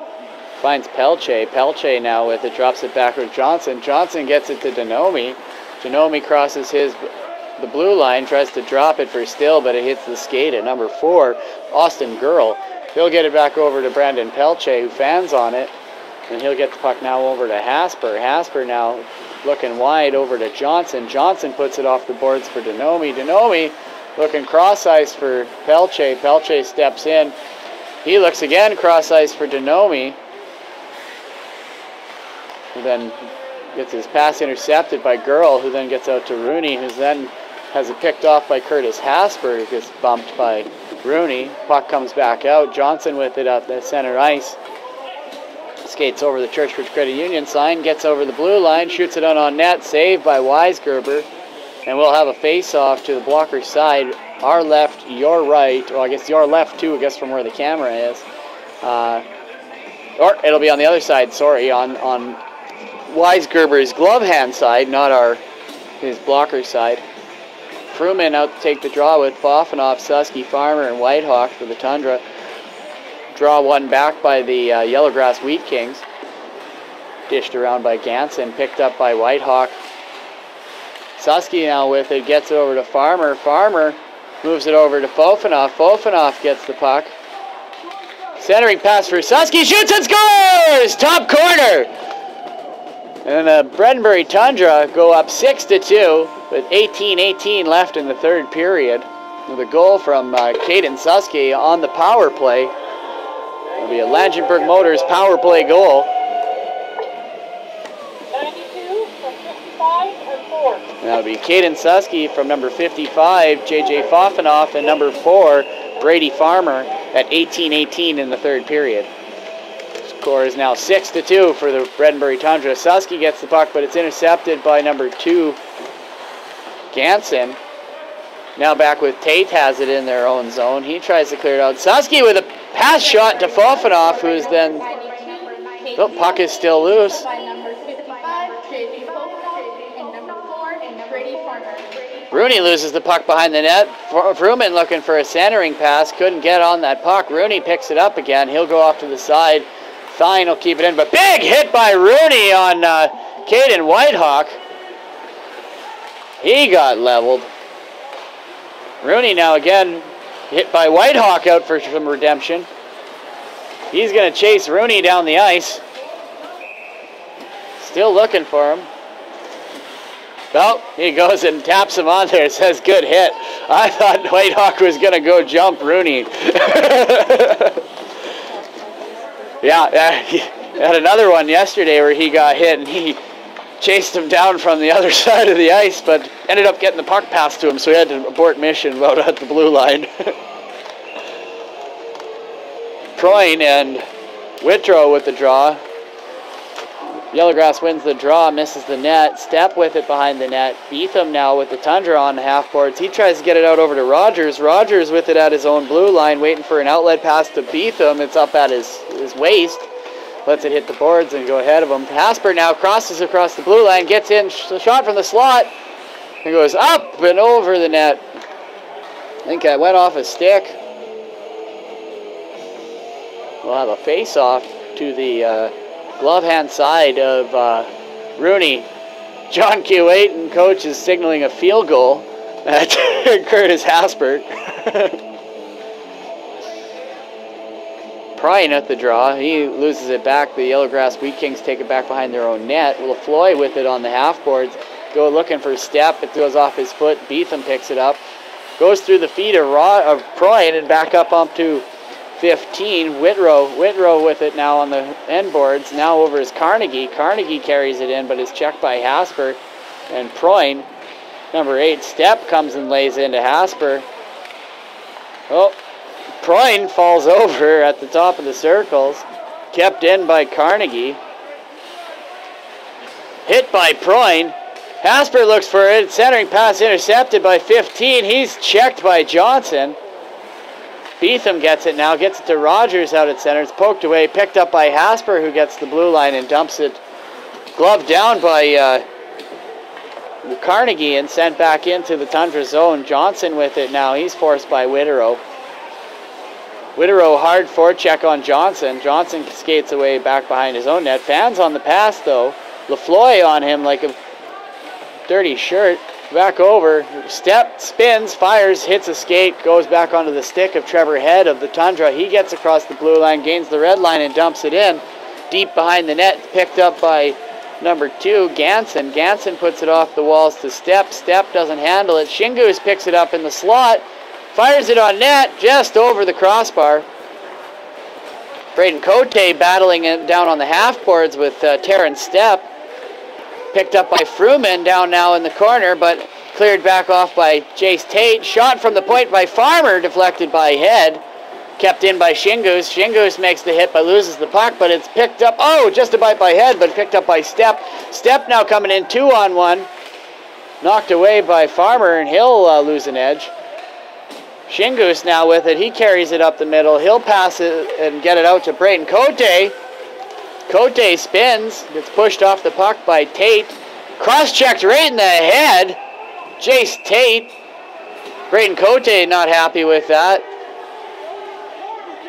Speaker 1: Finds Pelche. Pelche now with it, drops it back with Johnson. Johnson gets it to Denomi. Denomi crosses the blue line, tries to drop it for Still, but it hits the skate at number 4, Austin Girl. He'll get it back over to Brandon Pelche, who fans on it, and he'll get the puck now over to Hasper. Hasper now looking wide over to Johnson. Johnson puts it off the boards for Denomi. Denomi looking cross-ice for Pelche. Pelche steps in. He looks again cross-ice for Denomi, who then gets his pass intercepted by Girl, who then gets out to Rooney, who then has it picked off by Curtis Hasper, who gets bumped by Rooney. Puck comes back out. Johnson with it at the center ice. Skates over the Churchbridge Credit Union sign, gets over the blue line, shoots it out on net, saved by Weisgerber, and we'll have a face-off to the blocker side. Our left, your right, well, I guess your left too, I guess from where the camera is. Or it'll be on the other side, sorry, on Weisgerber's glove hand side, not his blocker side. Fruman out to take the draw with Fofanoff, Susky, Farmer, and Whitehawk for the Tundra. Draw one back by the Yellowgrass Wheat Kings. Dished around by Ganson, picked up by Whitehawk. Susky now with it, gets it over to Farmer. Farmer moves it over to Fofanoff. Fofanoff gets the puck. Centering pass for Susky, shoots and scores! Top corner! And the Bredenbury Tundra go up 6-2 with 18-18 left in the third period. With a goal from Caden Susky on the power play. It'll be a Langenberg Motors power play goal.
Speaker 2: 92 from 55 and 4.
Speaker 1: And that'll be Caden Susky from number 55, J.J. Fofanoff, and number 4, Brady Farmer at 18-18 in the third period. Score is now 6-2 for the Bredenbury Tundra. Susky gets the puck, but it's intercepted by number 2, Ganson. Now back with Tate, has it in their own zone. He tries to clear it out. Susky with a pass shot to Fofanoff, who's then... Oh, puck is still loose. Rooney loses the puck behind the net. Vrooman looking for a centering pass. Couldn't get on that puck. Rooney picks it up again. He'll go off to the side. Thine will keep it in. But big hit by Rooney on Caden Whitehawk. He got leveled. Rooney now again hit by Whitehawk out for some redemption. He's going to chase Rooney down the ice. Still looking for him. Well, he goes and taps him on there. It says good hit. I thought Whitehawk was going to go jump Rooney. Yeah, he had another one yesterday where he got hit and he chased him down from the other side of the ice, but ended up getting the puck passed to him, so he had to abort mission out at the blue line. Proyne and Whitrow with the draw. Yellowgrass wins the draw, misses the net. Step with it behind the net. Beetham now with the Tundra on the half boards. He tries to get it out over to Rogers. Rogers with it at his own blue line, waiting for an outlet pass to Beetham. It's up at his waist. Lets it hit the boards and go ahead of him. Hasper now crosses across the blue line, gets in, shot from the slot, and goes up and over the net. I think that went off a stick. We'll have a face-off to the glove hand side of Rooney. John Q. Ayton, coach, is signaling a field goal at Curtis Hasper. Proyne at the draw. He loses it back. The Yellowgrass Wheat Kings take it back behind their own net. LaFloy with it on the half boards. Go looking for a step. It goes off his foot. Beetham picks it up. Goes through the feet of Proyne and back up to 15. Whitrow with it now on the end boards. Now over is Carnegie. Carnegie carries it in, but is checked by Hasper. And Proyne, number 8, Step comes and lays into Hasper. Oh, Proyne falls over at the top of the circles. Kept in by Carnegie. Hit by Proyne. Hasper looks for it. Centering pass intercepted by 15. He's checked by Johnson. Beetham gets it now. Gets it to Rogers out at center. It's poked away. Picked up by Hasper, who gets the blue line and dumps it. Gloved down by Carnegie and sent back into the Tundra zone. Johnson with it now. He's forced by Whitrow. Whitrow hard forecheck on Johnson. Johnson skates away back behind his own net. Fans on the pass though. LaFloy on him like a dirty shirt. Back over. Step, spins, fires, hits a skate, goes back onto the stick of Trevor Head of the Tundra. He gets across the blue line, gains the red line and dumps it in. Deep behind the net, picked up by number 2, Ganson. Ganson puts it off the walls to Step. Step doesn't handle it. Shingoose picks it up in the slot. Fires it on net, just over the crossbar. Braden Cote battling it down on the half boards with Terrence Step. Picked up by Fruman down now in the corner, but cleared back off by Jace Tate. Shot from the point by Farmer, deflected by Head. Kept in by Shingoose. Shingoose makes the hit but loses the puck, but it's picked up. Oh, just about by Head, but picked up by Step. Step now coming in 2-on-1. Knocked away by Farmer, and he'll lose an edge. Shingoose now with it. He carries it up the middle. He'll pass it and get it out to Braden Cote. Cote spins. Gets pushed off the puck by Tate. Cross-checked right in the head. Jace Tate. Braden Cote not happy with that.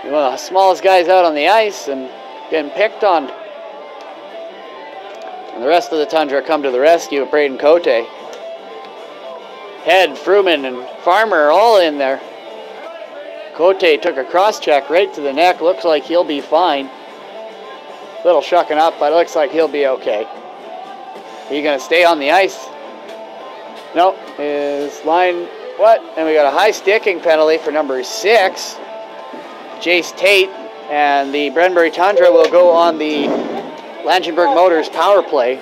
Speaker 1: One of the smallest guys out on the ice and getting picked on. And the rest of the Tundra come to the rescue of Braden Cote. Head, Fruman, and Farmer all in there. Cote took a cross-check right to the neck. Looks like he'll be fine. Little shucking up, but it looks like he'll be okay. Are you going to stay on the ice? Nope. His line, what? And we got a high sticking penalty for number 6, Jace Tate. And the Bredenbury Tundra will go on the Langenberg Motors power play.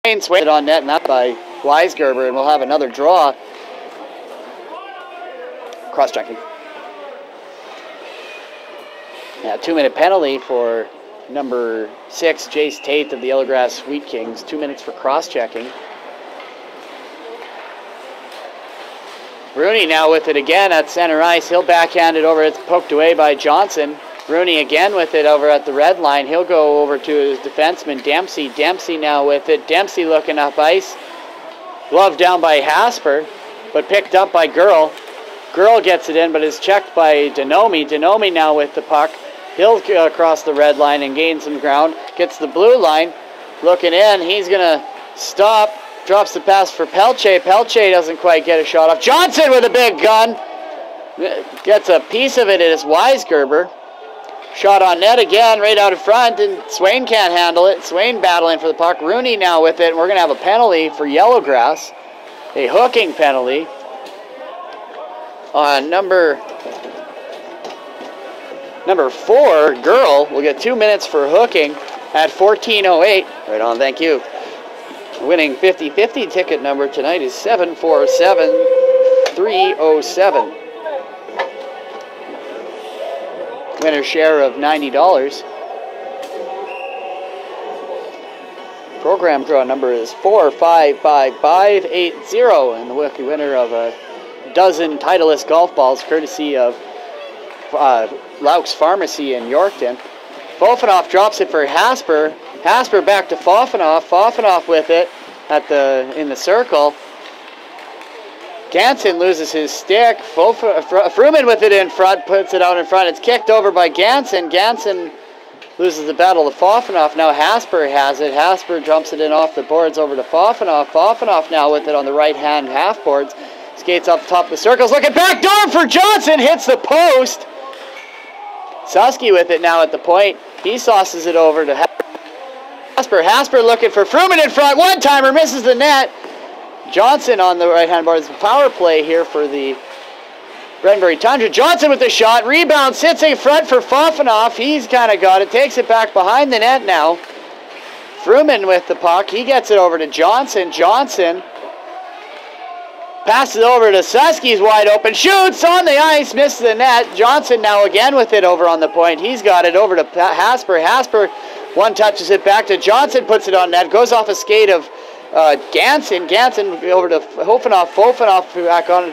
Speaker 1: Swain on net, and that by Weisgerber, and we'll have another draw. Cross-checking. Yeah, 2-minute penalty for number 6, Jace Tate of the Yellowgrass Wheat Kings. 2 minutes for cross-checking. Rooney now with it again at center ice. He'll backhand it over. It's poked away by Johnson. Rooney again with it over at the red line. He'll go over to his defenseman, Dempsey. Dempsey now with it. Dempsey looking up ice. Glove down by Hasper, but picked up by Girl. Girl gets it in, but is checked by Denomi. Denomi now with the puck. He'll cross the red line and gain some ground. Gets the blue line. Looking in. He's going to stop. Drops the pass for Pelche. Pelche doesn't quite get a shot off. Johnson with a big gun. Gets a piece of it. It is Weisgerber. Shot on net again, right out in front, and Swain can't handle it. Swain battling for the puck. Rooney now with it, and we're going to have a penalty for Yellowgrass. A hooking penalty on number 4, Girl. Will get 2 minutes for hooking at 14:08. Right on, thank you. Winning 50-50 ticket number tonight is 747307. Winner's share of $90. Program draw number is 455580, and the lucky winner of a dozen Titleist golf balls courtesy of Laux Pharmacy in Yorkton. Fofanoff drops it for Hasper. Hasper back to Fofanoff. Fofanoff with it in the circle. Ganson loses his stick. Fruman with it in front, puts it out in front. It's kicked over by Ganson. Ganson loses the battle to Fofanoff. Now Hasper has it. Hasper jumps it in off the boards over to Fofanoff. Fofanoff now with it on the right-hand half boards. Skates up the top of the circles. Looking back door for Johnson. Hits the post. Susky with it now at the point. He sauces it over to Hasper. Hasper looking for Fruman in front. One-timer misses the net. Johnson on the right-hand boards. Power play here for the Brenbury Tundra. Johnson with the shot. Rebound. Sits in front for Fofanoff. He's kind of got it. Takes it back behind the net now. Fruman with the puck. He gets it over to Johnson. Johnson passes it over to Susky's wide open. Shoots on the ice. Misses the net. Johnson now again with it over on the point. He's got it over to Hasper. Hasper one touches it back to Johnson. Puts it on net. Goes off a skate of Ganson. Ganson over to Fofanoff. Fofanoff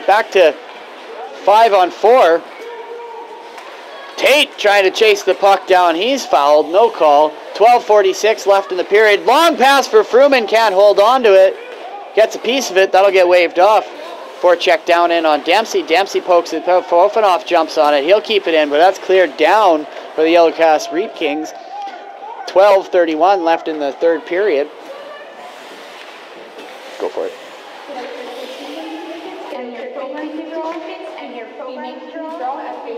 Speaker 1: back to 5-on-4. Tate trying to chase the puck down. He's fouled. No call. 12:46 left in the period. Long pass for Fruman. Can't hold on to it. Gets a piece of it. That'll get waved off. Forecheck down in on Dempsey. Dempsey pokes it. Fofanoff jumps on it. He'll keep it in, but that's cleared down for the Yellowgrass Wheat Kings. 12:31 left in the third period. Go for it.
Speaker 3: And your program draw at the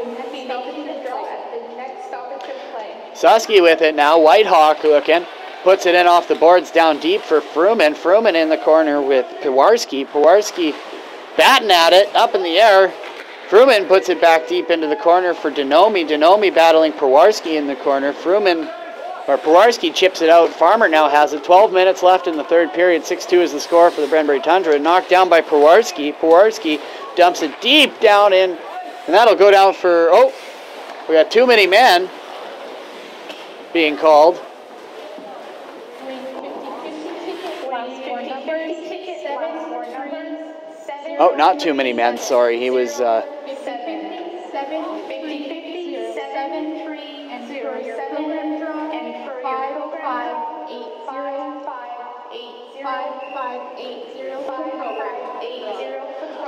Speaker 3: next stoppage of play.
Speaker 1: Susky with it now. Whitehawk looking. Puts it in off the boards down deep for Fruman. Fruman in the corner with Pewarski. Pewarski batting at it. Up in the air. Fruman puts it back deep into the corner for Denomi. Denomi battling Pewarski in the corner. Pewarski chips it out. Farmer now has it. 12 minutes left in the third period. 6-2 is the score for the Brenbury Tundra. Knocked down by Pewarski. Pewarski dumps it deep down in, and that'll go down for, we got too many men being called. Oh, not too many men, sorry. He was,
Speaker 3: 7-3.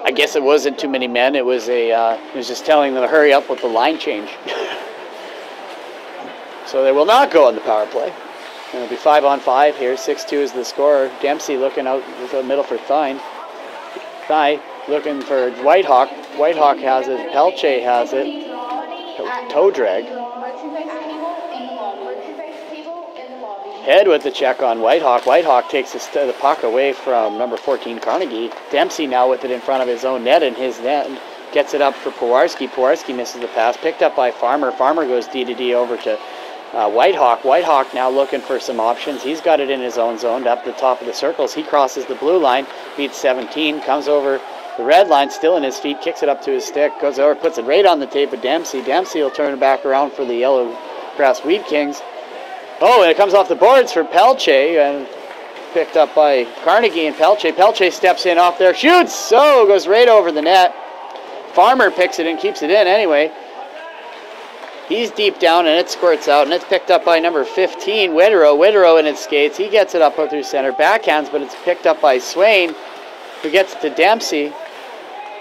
Speaker 1: I guess it wasn't too many men. It was just telling them to hurry up with the line change. So they will not go on the power play. And it'll be 5-on-5 here. 6-2 is the score. Dempsey looking out the middle for Thine. Thigh looking for Whitehawk. Whitehawk has it. Pelche has it. Toe drag. Head with the check on Whitehawk. Whitehawk takes the puck away from number 14 Carnegie. Dempsey now with it in front of his own net, and his net gets it up for Pewarski. Pewarski misses the pass. Picked up by Farmer. Farmer goes D-to-D over to Whitehawk now looking for some options. He's got it in his own zone up the top of the circles. He crosses the blue line, beats 17, comes over the red line, still in his feet, kicks it up to his stick, goes over, puts it right on the tape of Dempsey. Dempsey will turn it back around for the Yellowgrass Wheat Kings. Oh, and it comes off the boards for Pelche and picked up by Carnegie and Pelche. Pelche steps in off there, shoots, so goes right over the net. Farmer picks it and keeps it in anyway. He's deep down and it squirts out and it's picked up by number 15, Witherow in its skates. He gets it up through center, backhands, but it's picked up by Swain, who gets it to Dempsey.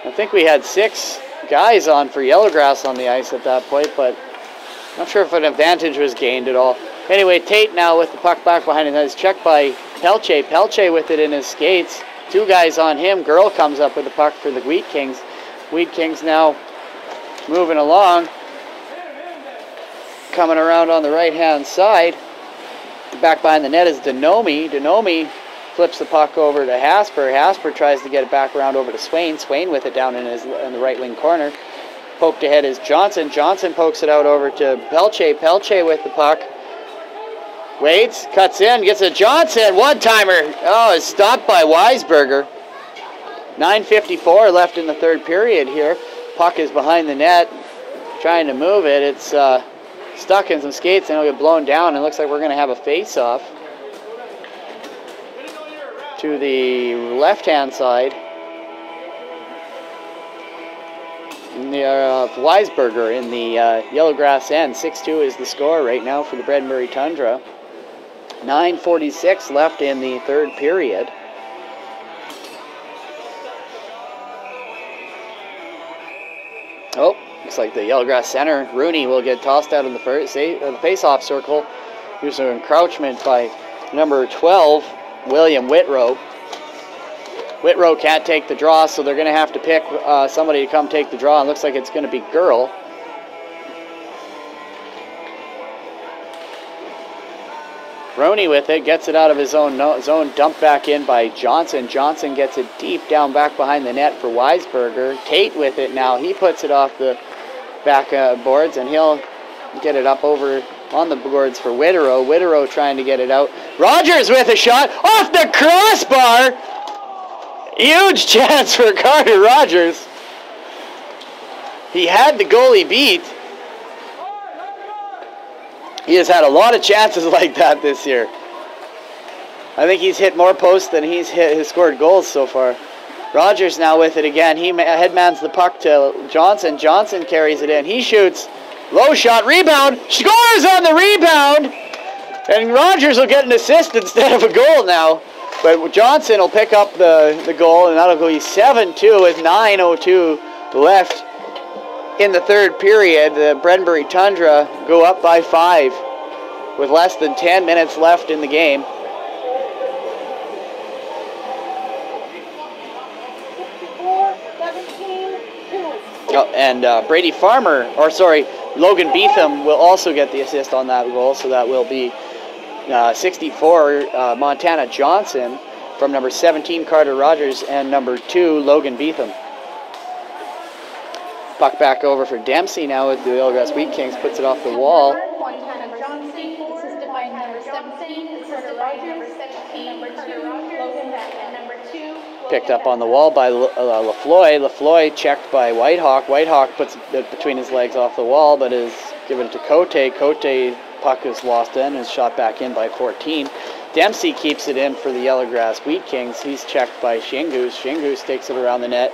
Speaker 1: I think we had 6 guys on for Yellowgrass on the ice at that point, but not sure if an advantage was gained at all. Anyway, Tate now with the puck back behind his head is checked by Pelche. Pelche with it in his skates. 2 guys on him. Girl comes up with the puck for the Wheat Kings. Wheat Kings now moving along. Coming around on the right-hand side. Back behind the net is Denomi. Denomi flips the puck over to Hasper. Hasper tries to get it back around over to Swain. Swain with it down in the right wing corner. Poked ahead is Johnson. Johnson pokes it out over to Pelche. Pelche with the puck. Waits, cuts in, gets a Johnson. One-timer. Oh, it's stopped by Weisberger. 9:54 left in the third period here. Puck is behind the net. Trying to move it. It's stuck in some skates and it'll get blown down. It looks like we're going to have a face-off to the left-hand side. Weisberger in the Yellowgrass end. 6-2 is the score right now for the Bredenbury Tundra. 9:46 left in the third period. Oh, looks like the Yellowgrass center, Rooney, will get tossed out in the face-off circle. Here's an encroachment by number 12, William Whitrow. Whitrow can't take the draw, so they're going to have to pick somebody to come take the draw. It looks like it's going to be Girl. Roney with it, gets it out of his own zone, dumped back in by Johnson. Johnson gets it deep down back behind the net for Weisberger. Tate with it now. He puts it off the back boards, and he'll get it up over on the boards for Witherow. Witherow trying to get it out. Rogers with a shot off the crossbar. Huge chance for Carter Rogers. He had the goalie beat. He has had a lot of chances like that this year. I think he's hit more posts than he's scored goals so far. Rogers now with it again. He headmans the puck to Johnson. Johnson carries it in. He shoots. Low shot. Rebound. Scores on the rebound. And Rogers will get an assist instead of a goal now. But Johnson will pick up the goal, and that'll go 7-2 with 9:02 left in the third period. The Bredenbury Tundra go up by 5 with less than 10 minutes left in the game. Oh, and Brady Farmer, or sorry, Logan Beetham will also get the assist on that goal, so that will be 64 Montana Johnson from number 17 Carter Rogers and number 2 Logan Beetham. Puck back over for Dempsey now with the Yellowgrass Wheat Kings, puts it off the wall.
Speaker 3: Montana Johnson, assisted by number 17, Carter Rogers, 17, Carter Rogers, and number 2.
Speaker 1: Picked up on the wall by Lafloy. Lafloy checked by Whitehawk. Whitehawk puts it between his legs off the wall, but is given to Cote. Cote, puck is lost in and is shot back in by 14. Dempsey keeps it in for the Yellowgrass Wheat Kings. He's checked by Shingoose. Shingoose takes it around the net,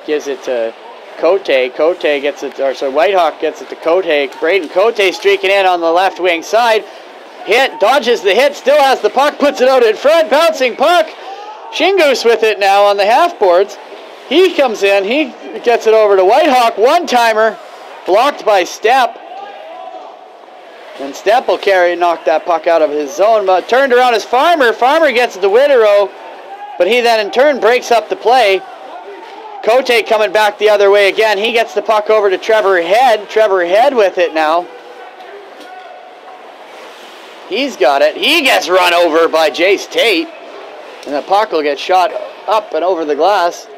Speaker 1: gives it to Cote. Cote gets it, or so Whitehawk gets it to Cote. Braden Cote streaking in on the left wing side. Hit, dodges the hit, still has the puck, puts it out in front, bouncing puck. Shingoose with it now on the half boards. He comes in, he gets it over to Whitehawk, one-timer, blocked by Stepp. And Stepp will knock that puck out of his zone, but turned around as Farmer. Farmer gets it to Witherow, but he then in turn breaks up the play. Cote coming back the other way again. He gets the puck over to Trevor Head. Trevor Head with it now. He's got it. He gets run over by Jace Tate. And the puck will get shot up and over the glass.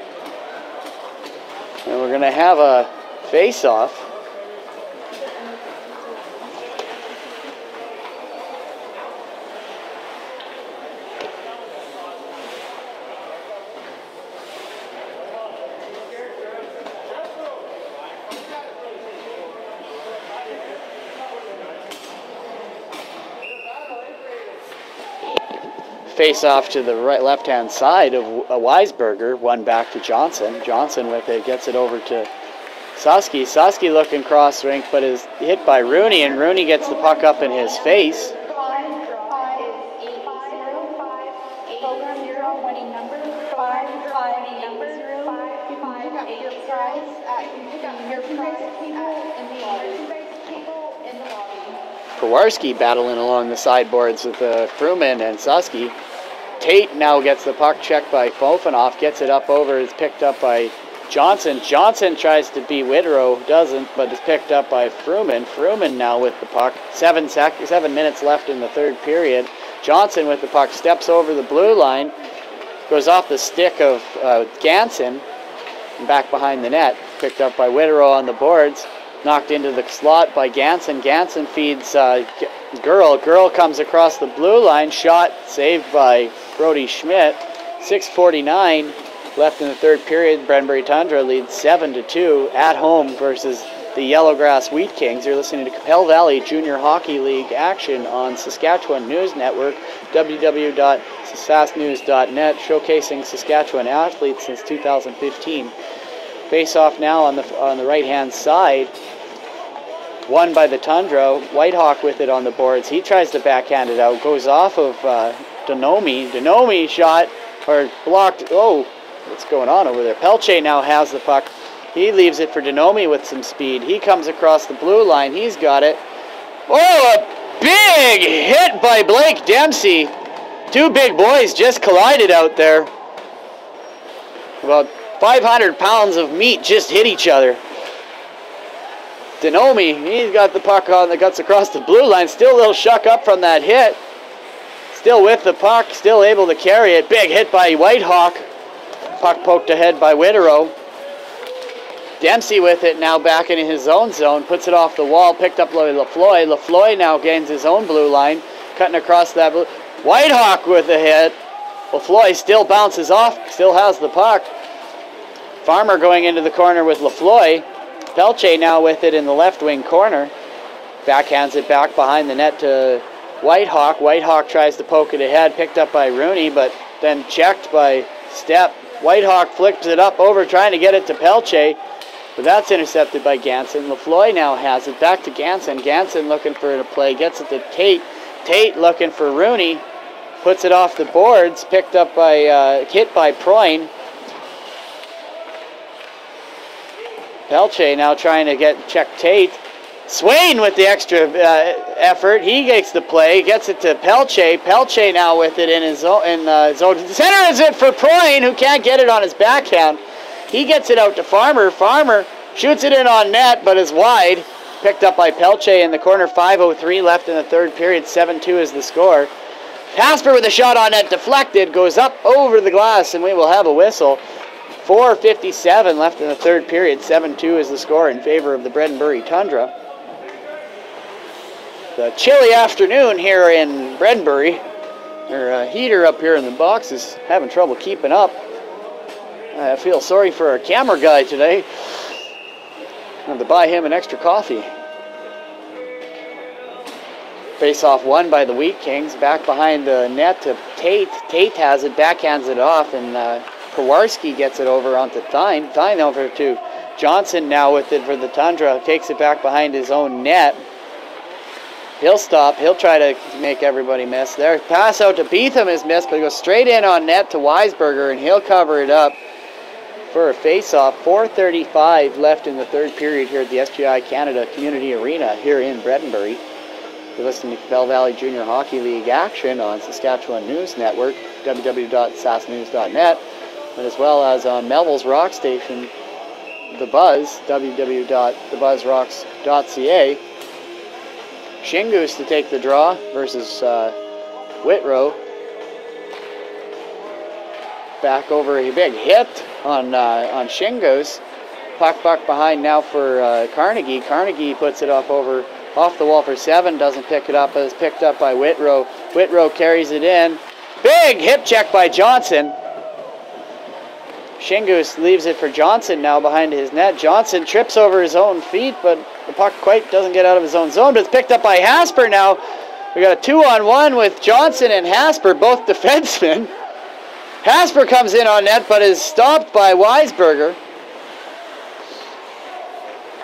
Speaker 1: And we're going to have a face-off. face off to the left-hand side of Weisberger. One back to Johnson. Johnson with it, gets it over to Susky. Susky looking cross-rink, but is hit by Rooney, and Rooney gets the puck up in his face. Kowarski battling along the sideboards with Fruman and Susky. Tate now gets the puck checked by Fofanoff, gets it up over, it's picked up by Johnson. Johnson tries to beat Whitterow, doesn't, but is picked up by Fruman. Fruman now with the puck. 7 minutes left in the third period. Johnson with the puck, steps over the blue line, goes off the stick of Ganson, and back behind the net. Picked up by Whitterow on the boards. Knocked into the slot by Ganson. Ganson feeds Girl. Girl comes across the blue line. Shot saved by Brody Schmidt. 6:49 left in the third period. Brenbury Tundra leads 7-2 at home versus the Yellowgrass Wheat Kings. You're listening to Capel Valley Junior Hockey League action on Saskatchewan News Network, www.sasknews.net, showcasing Saskatchewan athletes since 2015. Face off now on the right-hand side. Won by the Tundra. Whitehawk with it on the boards. He tries to backhand it out. Goes off of Donomi. Donomi shot, or blocked. Oh, what's going on over there? Pelche now has the puck. He leaves it for Donomi with some speed. He comes across the blue line. He's got it. Oh, a big hit by Blake Dempsey. Two big boys just collided out there. About 500 pounds of meat just hit each other. Donomi, he's got the puck on the guts across the blue line. Still a little shuck up from that hit. Still with the puck, still able to carry it. Big hit by Whitehawk. Puck poked ahead by Whitterow. Dempsey with it now back in his own zone. Puts it off the wall, picked up by Lafloy. Lafloy now gains his own blue line. Cutting across that blue. Whitehawk with a hit. Lafloy still bounces off, still has the puck. Farmer going into the corner with Lafloy. Pelche now with it in the left wing corner. Backhands it back behind the net to Whitehawk. Whitehawk tries to poke it ahead, picked up by Rooney, but then checked by Stepp. Whitehawk flicks it up over, trying to get it to Pelche, but that's intercepted by Ganson. Lafloy now has it, back to Ganson. Ganson looking for a play, gets it to Tate. Tate looking for Rooney, puts it off the boards, picked up by, hit by Proyne. Pelche now trying to check Tate. Swain with the extra effort. He gets the play, gets it to Pelche. Pelche now with it in his zone. Center is it for Proyne, who can't get it on his backhand. He gets it out to Farmer. Farmer shoots it in on net, but is wide. Picked up by Pelche in the corner. 5:03 left in the third period. 7-2 is the score. Casper with a shot on net, deflected, goes up over the glass, and we will have a whistle. 4:57 left in the third period. 7-2 is the score in favor of the Bredenbury Tundra. The chilly afternoon here in Bredenbury. Our heater up here in the box is having trouble keeping up. I feel sorry for our camera guy today. I have to buy him an extra coffee. Face-off won by the Wheat Kings. Back behind the net to Tate. Tate has it, backhands it off, and Kowarski gets it over onto Thine. Thine over to Johnson now with it for the Tundra. Takes it back behind his own net. He'll stop. He'll try to make everybody miss. There, pass out to Beetham is missed, but it goes straight in on net to Weisberger, and he'll cover it up for a face-off. 4:35 left in the third period here at the SGI Canada Community Arena here in Bredenbury. You're listening to Bell Valley Junior Hockey League action on Saskatchewan News Network, www.sasknews.net, and as well as on Melville's rock station, The Buzz, www.thebuzzrocks.ca. Shingoose to take the draw versus Whitterow. Back over a big hit on Shingoose. Puck behind now for Carnegie. Carnegie puts it off the wall for 7. Doesn't pick it up, but is picked up by Whitterow. Whitterow carries it in. Big hip check by Johnson. Shingoose leaves it for Johnson now behind his net. Johnson trips over his own feet, but the puck quite doesn't get out of his own zone, but it's picked up by Hasper now. We got a 2-on-1 with Johnson and Hasper, both defensemen. Hasper comes in on net, but is stopped by Weisberger.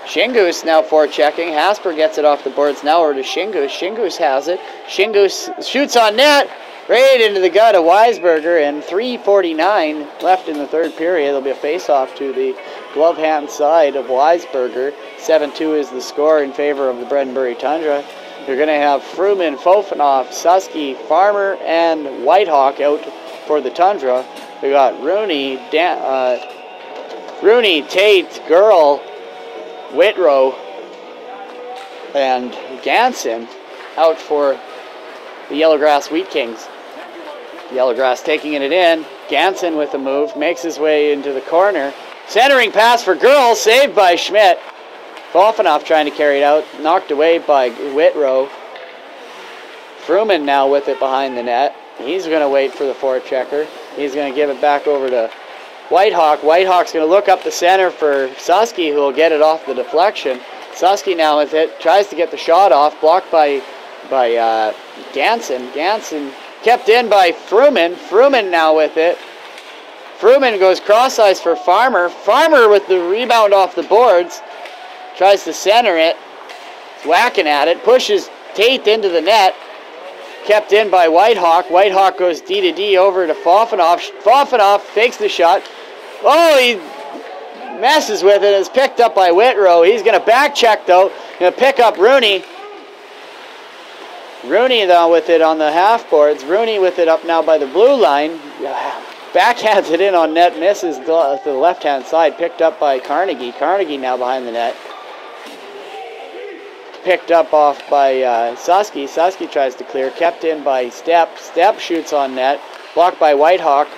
Speaker 1: Shingus now forechecking. Hasper gets it off the boards now over to Shingus. Shingus has it. Shingus shoots on net. Right into the gut of Weisberger, and 3:49 left in the third period. There'll be a face-off to the glove hand side of Weisberger. 7-2 is the score in favor of the Bredenbury Tundra. You're going to have Fruman, Fofanoff, Susky, Farmer, and Whitehawk out for the Tundra. We got Rooney, Tate, Girl, Whitrow, and Ganson out for the Yellowgrass Wheat Kings. Yellowgrass taking it in. Ganson with the move, makes his way into the corner. Centering pass for Girl, saved by Schmidt. Fofanoff trying to carry it out, knocked away by Whitrow. Fruman now with it behind the net. He's going to wait for the forechecker. He's going to give it back over to Whitehawk. Whitehawk's going to look up the center for Susky, who will get it off the deflection. Susky now with it, tries to get the shot off, blocked by Ganson. Ganson kept in by Fruman. Fruman now with it. Fruman goes cross-ice for Farmer. Farmer with the rebound off the boards. Tries to center it. He's whacking at it. Pushes Tate into the net. Kept in by Whitehawk. Whitehawk goes D-to-D over to Fofanoff. Fofanoff fakes the shot. Oh, he messes with it. It's picked up by Whitrow. He's going to back check, though. Going to pick up Rooney. Rooney, though, with it on the half boards. Rooney with it up now by the blue line. Backhands it in on net. Misses to the left-hand side. Picked up by Carnegie. Carnegie now behind the net. Picked up off by Susky. Susky tries to clear. Kept in by Stepp. Stepp shoots on net. Blocked by Whitehawk.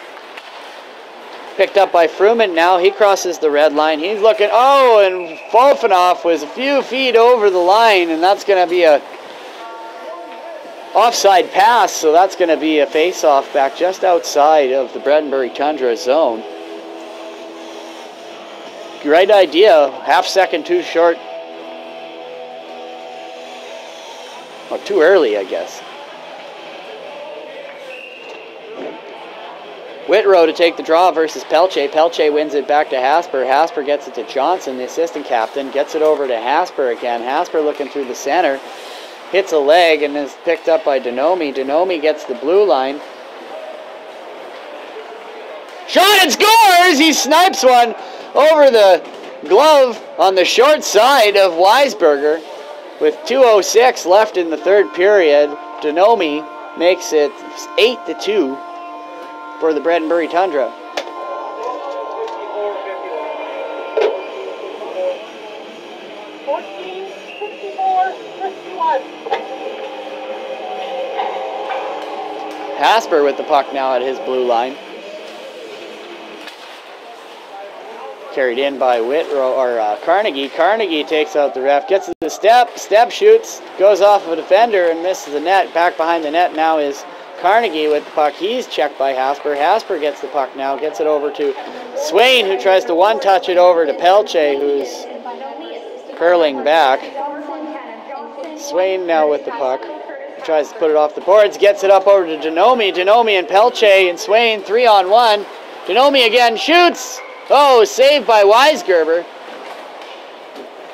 Speaker 1: Picked up by Fruman now. He crosses the red line. He's looking. Oh, and Fofanoff was a few feet over the line, and that's going to be a offside pass, so that's going to be a face-off back just outside of the Bredenbury Tundra zone. Great idea. Half second too short. Well, too early, I guess. Whitrow to take the draw versus Pelche. Pelche wins it back to Hasper. Hasper gets it to Johnson, the assistant captain. Gets it over to Hasper again. Hasper looking through the center. Hits a leg and is picked up by Denomi. Denomi gets the blue line. Shot and scores! He snipes one over the glove on the short side of Weisberger. With 2:06 left in the third period, Denomi makes it 8-2 for the Bredenbury Tundra. Hasper with the puck now at his blue line. Carried in by Whitrow or Carnegie. Carnegie takes out the ref, gets to the step. Step shoots, goes off of a defender and misses the net. Back behind the net now is Carnegie with the puck. He's checked by Hasper. Hasper gets the puck now, gets it over to Swain, who tries to one-touch it over to Pelche, who's curling back. Swain now with the puck. Tries to put it off the boards, gets it up over to Denomi. Denomi and Pelche and Swain 3-on-1. Denomi again shoots. Oh, saved by Weisgerber.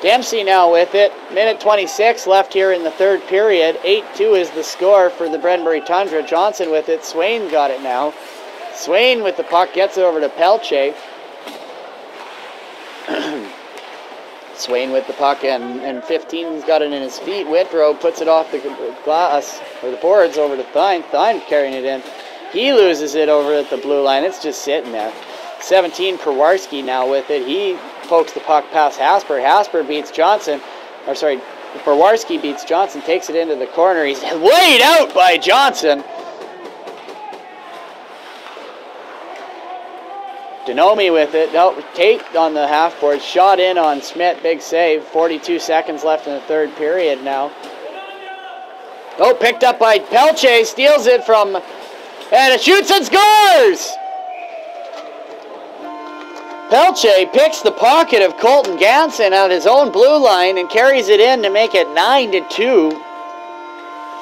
Speaker 1: Dempsey now with it. Minute 26 left here in the third period. 8-2 is the score for the Bredenbury Tundra. Johnson with it. Swain got it now. Swain with the puck gets it over to Pelche. Swain with the puck and 15's got it in his feet. Whitrow puts it off the glass or the boards over to Thine. Thine carrying it in. He loses it over at the blue line. It's just sitting there. 17 Perwarski now with it. He pokes the puck past Hasper. Hasper beats Johnson. Or sorry, Perwarski beats Johnson, takes it into the corner. He's laid out by Johnson. Denomi with it. No, Tate on the half board. Shot in on Schmidt. Big save. 42 seconds left in the third period now. Oh, picked up by Pelche. Steals it from... And it shoots and scores! Pelche picks the pocket of Colton Ganson out his own blue line and carries it in to make it 9-2.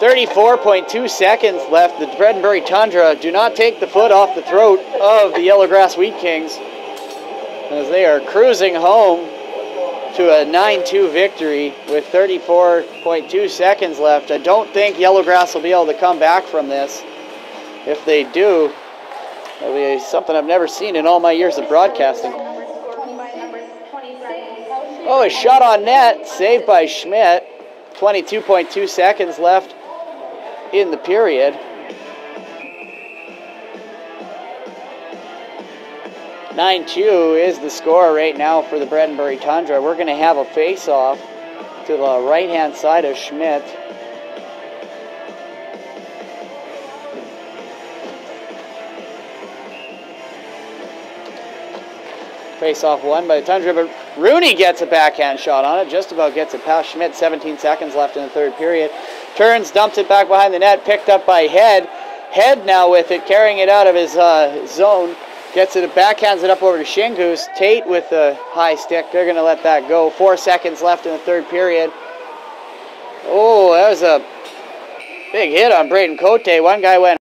Speaker 1: 34.2 seconds left. The Bredenbury Tundra do not take the foot off the throat of the Yellowgrass Wheat Kings as they are cruising home to a 9-2 victory with 34.2 seconds left. I don't think Yellowgrass will be able to come back from this. If they do, it'll be something I've never seen in all my years of broadcasting. Oh, a shot on net, saved by Schmidt. 22.2 seconds left in the period. 9-2 is the score right now for the Bredenbury Tundra. We're going to have a face-off to the right-hand side of Schmidt. Face-off won by the Tundra, but Rooney gets a backhand shot on it. Just about gets it past Schmidt. 17 seconds left in the third period. Turns, dumps it back behind the net, picked up by Head. Head now with it, carrying it out of his zone. Gets it, backhands it up over to Shingus. Tate with the high stick. They're going to let that go. 4 seconds left in the third period. Oh, that was a big hit on Braden Cote. One guy went